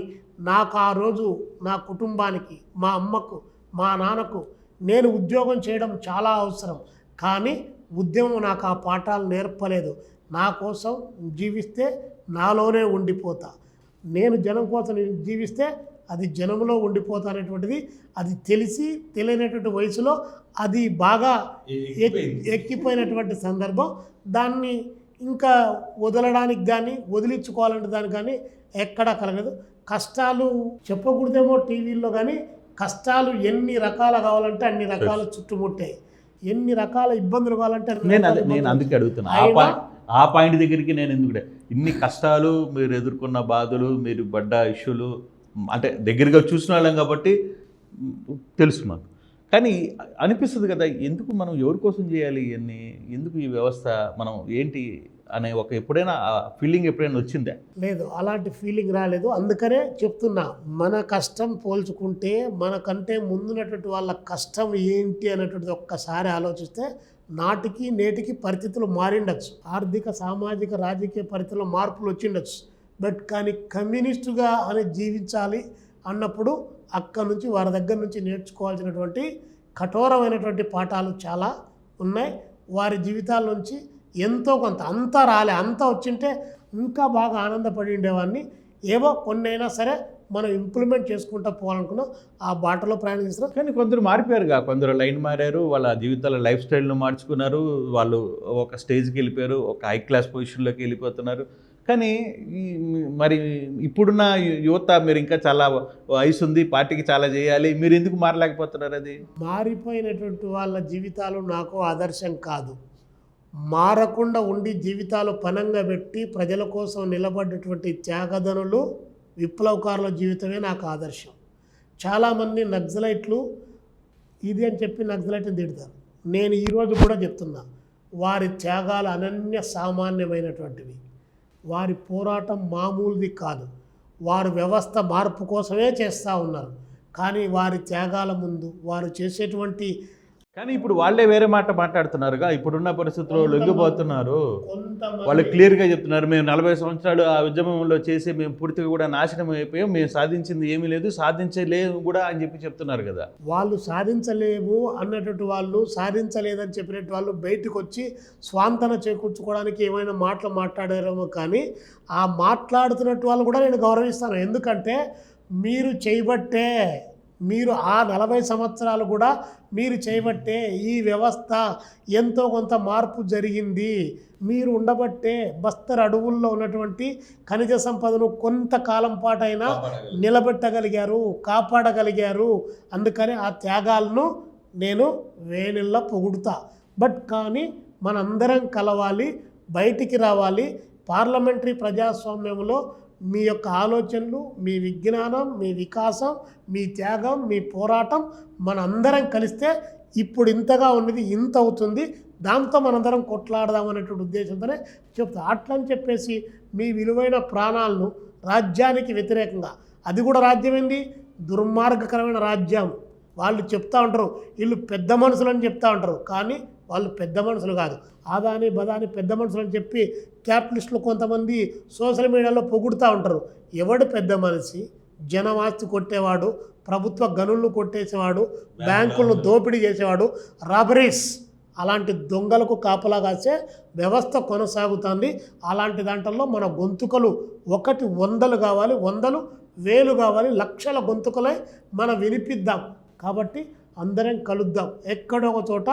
నాకు ఆ రోజు నా కుటుంబానికి, మా అమ్మకు, మా నాన్నకు నేను ఉద్యోగం చేయడం చాలా అవసరం. కానీ ఉద్యమం నాకు ఆ పాఠాలు నేర్పలేదు. నా కోసం జీవిస్తే నాలోనే ఉండిపోతా, నేను జనం కోసం జీవిస్తే అది జనంలో ఉండిపోతా అనేటువంటిది అది తెలిసి తెలియనటువంటి వయసులో అది బాగా ఎక్కిపోయినటువంటి సందర్భం. దాన్ని ఇంకా వదలడానికి కానీ వదిలించుకోవాలంటే దానికి కానీ ఎక్కడా కలగదు. కష్టాలు చెప్పకూడదేమో టీవీల్లో, కానీ కష్టాలు ఎన్ని రకాలు కావాలంటే అన్ని రకాలు చుట్టుముట్టాయి, ఎన్ని రకాల ఇబ్బందులు కావాలంటే నేను అందుకే అడుగుతున్నా. ఆ పాయింట్ దగ్గరికి నేను ఎందుకంటే ఇన్ని కష్టాలు మీరు ఎదుర్కొన్న బాధలు, మీరు పడ్డ ఇష్యూలు అంటే దగ్గరగా చూసిన వాళ్ళం కాబట్టి తెలుసు మాకు. కానీ అనిపిస్తుంది కదా, ఎందుకు మనం ఎవరి కోసం చేయాలి ఇవన్నీ, ఎందుకు ఈ వ్యవస్థ, మనం ఏంటి అనే ఒక ఎప్పుడైనా ఫీలింగ్ ఎప్పుడైనా వచ్చిందా? లేదు, అలాంటి ఫీలింగ్ రాలేదు. అందుకనే చెప్తున్నా, మన కష్టం పోల్చుకుంటే మనకంటే ముందున్నటువంటి వాళ్ళ కష్టం ఏంటి అనేటువంటిది ఒక్కసారి ఆలోచిస్తే నాటికి నేటికి పరిస్థితులు మారిండొచ్చు, ఆర్థిక సామాజిక రాజకీయ పరిస్థితుల్లో మార్పులు వచ్చిండొచ్చు. బట్ కానీ కమ్యూనిస్టుగా అని జీవించాలి అన్నప్పుడు అక్కడి నుంచి వారి దగ్గర నుంచి నేర్చుకోవాల్సినటువంటి కఠోరమైనటువంటి పాఠాలు చాలా ఉన్నాయి. వారి జీవితాల నుంచి ఎంతో కొంత, అంతా రాలే, అంతా వచ్చింటే ఇంకా బాగా ఆనందపడి ఉండేవాడిని. ఏవో కొన్ని అయినా సరే మనం ఇంప్లిమెంట్ చేసుకుంటూ పోవాలనుకున్నాం, ఆ బాటలో ప్రయాణిస్తున్నాం. కానీ కొందరు మారిపోయారుగా, కొందరు లైన్ మారారు, వాళ్ళ జీవితాల లైఫ్ స్టైల్ను మార్చుకున్నారు, వాళ్ళు ఒక స్టేజ్కి వెళ్ళిపోయారు, ఒక హై క్లాస్ పొజిషన్లోకి వెళ్ళిపోతున్నారు. కానీ మరి ఇప్పుడున్న యువత, మీరు ఇంకా చాలా వయసు ఉంది, పార్టీకి చాలా చేయాలి, మీరు ఎందుకు మారలేకపోతున్నారు? అది మారిపోయినటువంటి వాళ్ళ జీవితాలు నాకు ఆదర్శం కాదు. మారకుండా ఉండి జీవితాలు పనంగా పెట్టి ప్రజల కోసం నిలబడ్డటువంటి త్యాగధనులు, విప్లవకారుల జీవితమే నాకు ఆదర్శం. చాలామంది నక్సలైట్లు ఇది అని చెప్పి నక్సలైట్ని తిడతారు. నేను ఈరోజు కూడా చెప్తున్నా, వారి త్యాగాలు అనన్య సామాన్యమైనటువంటివి. వారి పోరాటం మామూలుది కాదు. వారు వ్యవస్థ మార్పు కోసమే చేస్తూ ఉన్నారు. కానీ వారి త్యాగాల ముందు, వారు చేసేటువంటి కానీ ఇప్పుడు వాళ్ళే వేరే మాట మాట్లాడుతున్నారుగా, ఇప్పుడున్న పరిస్థితుల్లో లొంగిపోతున్నారు. కొంతమంది వాళ్ళు క్లియర్గా చెప్తున్నారు, మేము 40 సంవత్సరాలు ఆ ఉద్యమంలో చేసి మేము పూర్తిగా కూడా నాశనం అయిపోయాం, మేము సాధించింది ఏమీ లేదు, సాధించలేము కూడా అని చెప్పి చెప్తున్నారు కదా. వాళ్ళు సాధించలేము అన్నటువంటి వాళ్ళు, సాధించలేదని చెప్పినట్టు వాళ్ళు బయటకు వచ్చి స్వాంతన చేకూర్చుకోవడానికి ఏమైనా మాటలు మాట్లాడారేమో, కానీ ఆ మాట్లాడుతున్నట్టు వాళ్ళు కూడా నేను గౌరవిస్తాను. ఎందుకంటే మీరు చేయబట్టే, మీరు ఆ 40 సంవత్సరాలు కూడా మీరు చేయబట్టే ఈ వ్యవస్థ ఎంతో కొంత మార్పు జరిగింది. మీరు ఉండబట్టే బస్తర్ అడవుల్లో ఉన్నటువంటి ఖనిజ సంపదను కొంతకాలం పాటైనా నిలబెట్టగలిగారు, కాపాడగలిగారు. అందుకని ఆ త్యాగాలను నేను వేణిళ్ళ పొగుడుతా. బట్ కానీ మనందరం కలవాలి, బయటికి రావాలి. పార్లమెంటరీ ప్రజాస్వామ్యంలో మీ యొక్క ఆలోచనలు, మీ విజ్ఞానం, మీ వికాసం, మీ త్యాగం, మీ పోరాటం మనందరం కలిస్తే ఇప్పుడు ఇంతగా ఉన్నది ఇంత అవుతుంది. దాంతో మనందరం కొట్లాడదామనేటువంటి ఉద్దేశంతోనే చెప్తా. అట్లని చెప్పేసి మీ విలువైన ప్రాణాలను రాజ్యానికి వ్యతిరేకంగా, అది కూడా రాజ్యం ఏంది, దుర్మార్గకరమైన రాజ్యం. వాళ్ళు చెప్తా ఉంటారు వీళ్ళు పెద్ద మనుషులు అని చెప్తా ఉంటారు, కానీ వాళ్ళు పెద్ద మనుషులు కాదు. ఆదాని బదాని పెద్ద మనుషులు అని చెప్పి క్యాపిటలిస్టులు కొంతమంది సోషల్ మీడియాలో పొగుడుతూ ఉంటారు. ఎవడు పెద్ద మనిషి? జనవాస్తి కొట్టేవాడు, ప్రభుత్వ గనులను కొట్టేసేవాడు, బ్యాంకులను దోపిడీ చేసేవాడు, రాబరీస్, అలాంటి దొంగలకు కాపలా కాసే వ్యవస్థ కొనసాగుతుంది. అలాంటి దాంట్లో మన గొంతుకలు ఒకటి 100 కావాలి, 100 1000 కావాలి, లక్షల గొంతుకలై మనం వినిపిద్దాం. కాబట్టి అందరం కలుద్దాం, ఎక్కడో ఒక చోట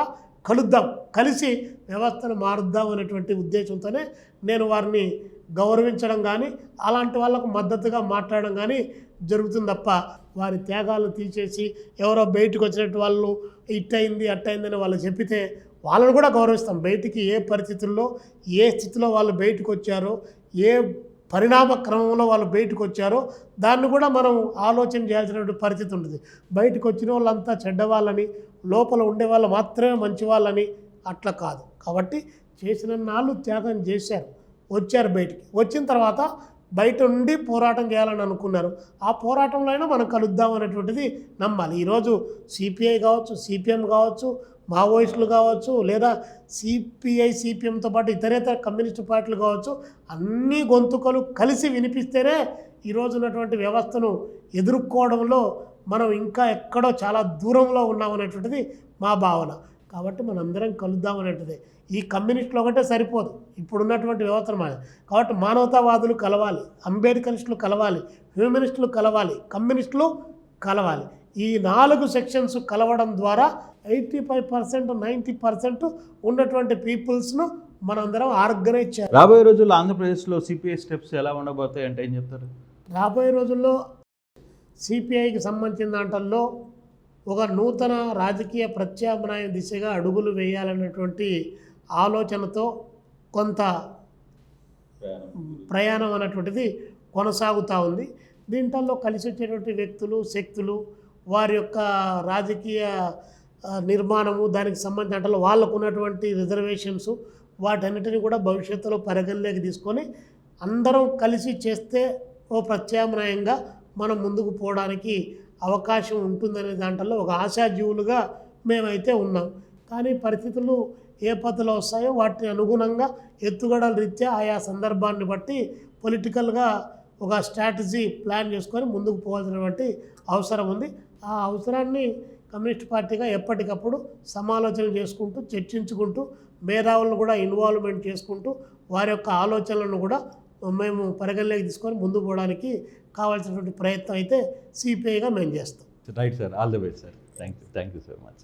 కలుద్దాం, కలిసి వ్యవస్థను మారుద్దాం అనేటువంటి ఉద్దేశంతోనే నేను వారిని గౌరవించడం కానీ అలాంటి వాళ్ళకు మద్దతుగా మాట్లాడడం కానీ జరుగుతుంది తప్ప, వారి త్యాగాలను తీసేసి ఎవరో బయటకు వచ్చినట్టు వాళ్ళు ఇట్టయింది అట్టయిందని వాళ్ళు చెప్పితే వాళ్ళని కూడా గౌరవిస్తాం. బయటికి ఏ పరిస్థితుల్లో ఏ స్థితిలో వాళ్ళు బయటకు వచ్చారో, ఏ పరిణామ క్రమంలో వాళ్ళు బయటకు వచ్చారో దాన్ని కూడా మనం ఆలోచన చేయాల్సినటువంటి పరిస్థితి ఉంటుంది. బయటకు వచ్చిన వాళ్ళంతా చెడ్డవాళ్ళని, లోపల ఉండే వాళ్ళు మాత్రమే మంచి వాళ్ళని అట్లా కాదు. కాబట్టి చేసిన నాళ్ళు త్యాగం చేశారు, వచ్చారు బయటికి. వచ్చిన తర్వాత బయట నుండి పోరాటం చేయాలని అనుకున్నారు. ఆ పోరాటంలో అయినా మనం కలుద్దాం అనేటువంటిది నమ్మాలి. ఈరోజు సిపిఐ కావచ్చు, సిపిఎం కావచ్చు, మావోయిస్టులు కావచ్చు, లేదా సిపిఐ సిపిఎంతో పాటు ఇతరేతర కమ్యూనిస్టు పార్టీలు కావచ్చు, అన్ని గొంతుకలు కలిసి వినిపిస్తేనే ఈరోజు ఉన్నటువంటి వ్యవస్థను ఎదుర్కోవడంలో మనం ఇంకా ఎక్కడో చాలా దూరంలో ఉన్నామనేటువంటిది మా భావన. కాబట్టి మనందరం కలుద్దాం అనేటువంటిది. ఈ కమ్యూనిస్టులు ఒకటే సరిపోదు, ఇప్పుడున్నటువంటి వ్యవస్థను మన. కాబట్టి మానవతావాదులు కలవాలి, అంబేద్కరిస్టులు కలవాలి, హ్యూమనిస్టులు కలవాలి, కమ్యూనిస్టులు కలవాలి. ఈ 4 సెక్షన్స్ కలవడం ద్వారా 85% 90% ఉన్నటువంటి పీపుల్స్ను మనందరం ఆర్గనైజ్ చేయాలి. రాబోయే రోజుల్లో ఆంధ్రప్రదేశ్లో సిపిఐ స్టెప్స్ ఎలా ఉండబోతాయి అంటే ఏం చెప్తారు? రాబోయే రోజుల్లో సిపిఐకి సంబంధించిన దాంట్లో ఒక నూతన రాజకీయ ప్రత్యామ్నాయ దిశగా అడుగులు వేయాలన్నటువంటి ఆలోచనతో కొంత ప్రయాణం అనేటువంటిది కొనసాగుతూ ఉంది. దీంట్లో కలిసి వచ్చేటువంటి వ్యక్తులు, శక్తులు, వారి యొక్క రాజకీయ నిర్మాణము, దానికి సంబంధించిన వాళ్ళకు ఉన్నటువంటి రిజర్వేషన్స్, వాటన్నిటిని కూడా భవిష్యత్తులో పరిగణలోకి తీసుకొని అందరం కలిసి చేస్తే ఓ ప్రత్యామ్నాయంగా మనం ముందుకు పోవడానికి అవకాశం ఉంటుందనే దాంట్లో ఒక ఆశాజీవులుగా మేమైతే ఉన్నాం. కానీ పరిస్థితులు ఏ పద్ధతిలో వస్తాయో వాటిని అనుగుణంగా ఎత్తుగడల రీత్యా ఆయా సందర్భాన్ని బట్టి పొలిటికల్గా ఒక స్ట్రాటజీ ప్లాన్ చేసుకొని ముందుకు పోవాల్సినటువంటి అవసరం ఉంది. ఆ అవసరాన్ని కమ్యూనిస్ట్ పార్టీగా ఎప్పటికప్పుడు సమాలోచనలు చేసుకుంటూ, చర్చించుకుంటూ, మేధావులను కూడా ఇన్వాల్వ్మెంట్ చేసుకుంటూ వారి యొక్క ఆలోచనలను కూడా మేము పరిగణలోకి తీసుకొని ముందుకు పోవడానికి కావాల్సినటువంటి ప్రయత్నం అయితే సిపిఐగా మేము చేస్తాం. Right sir, all the best sir. Thank you so much.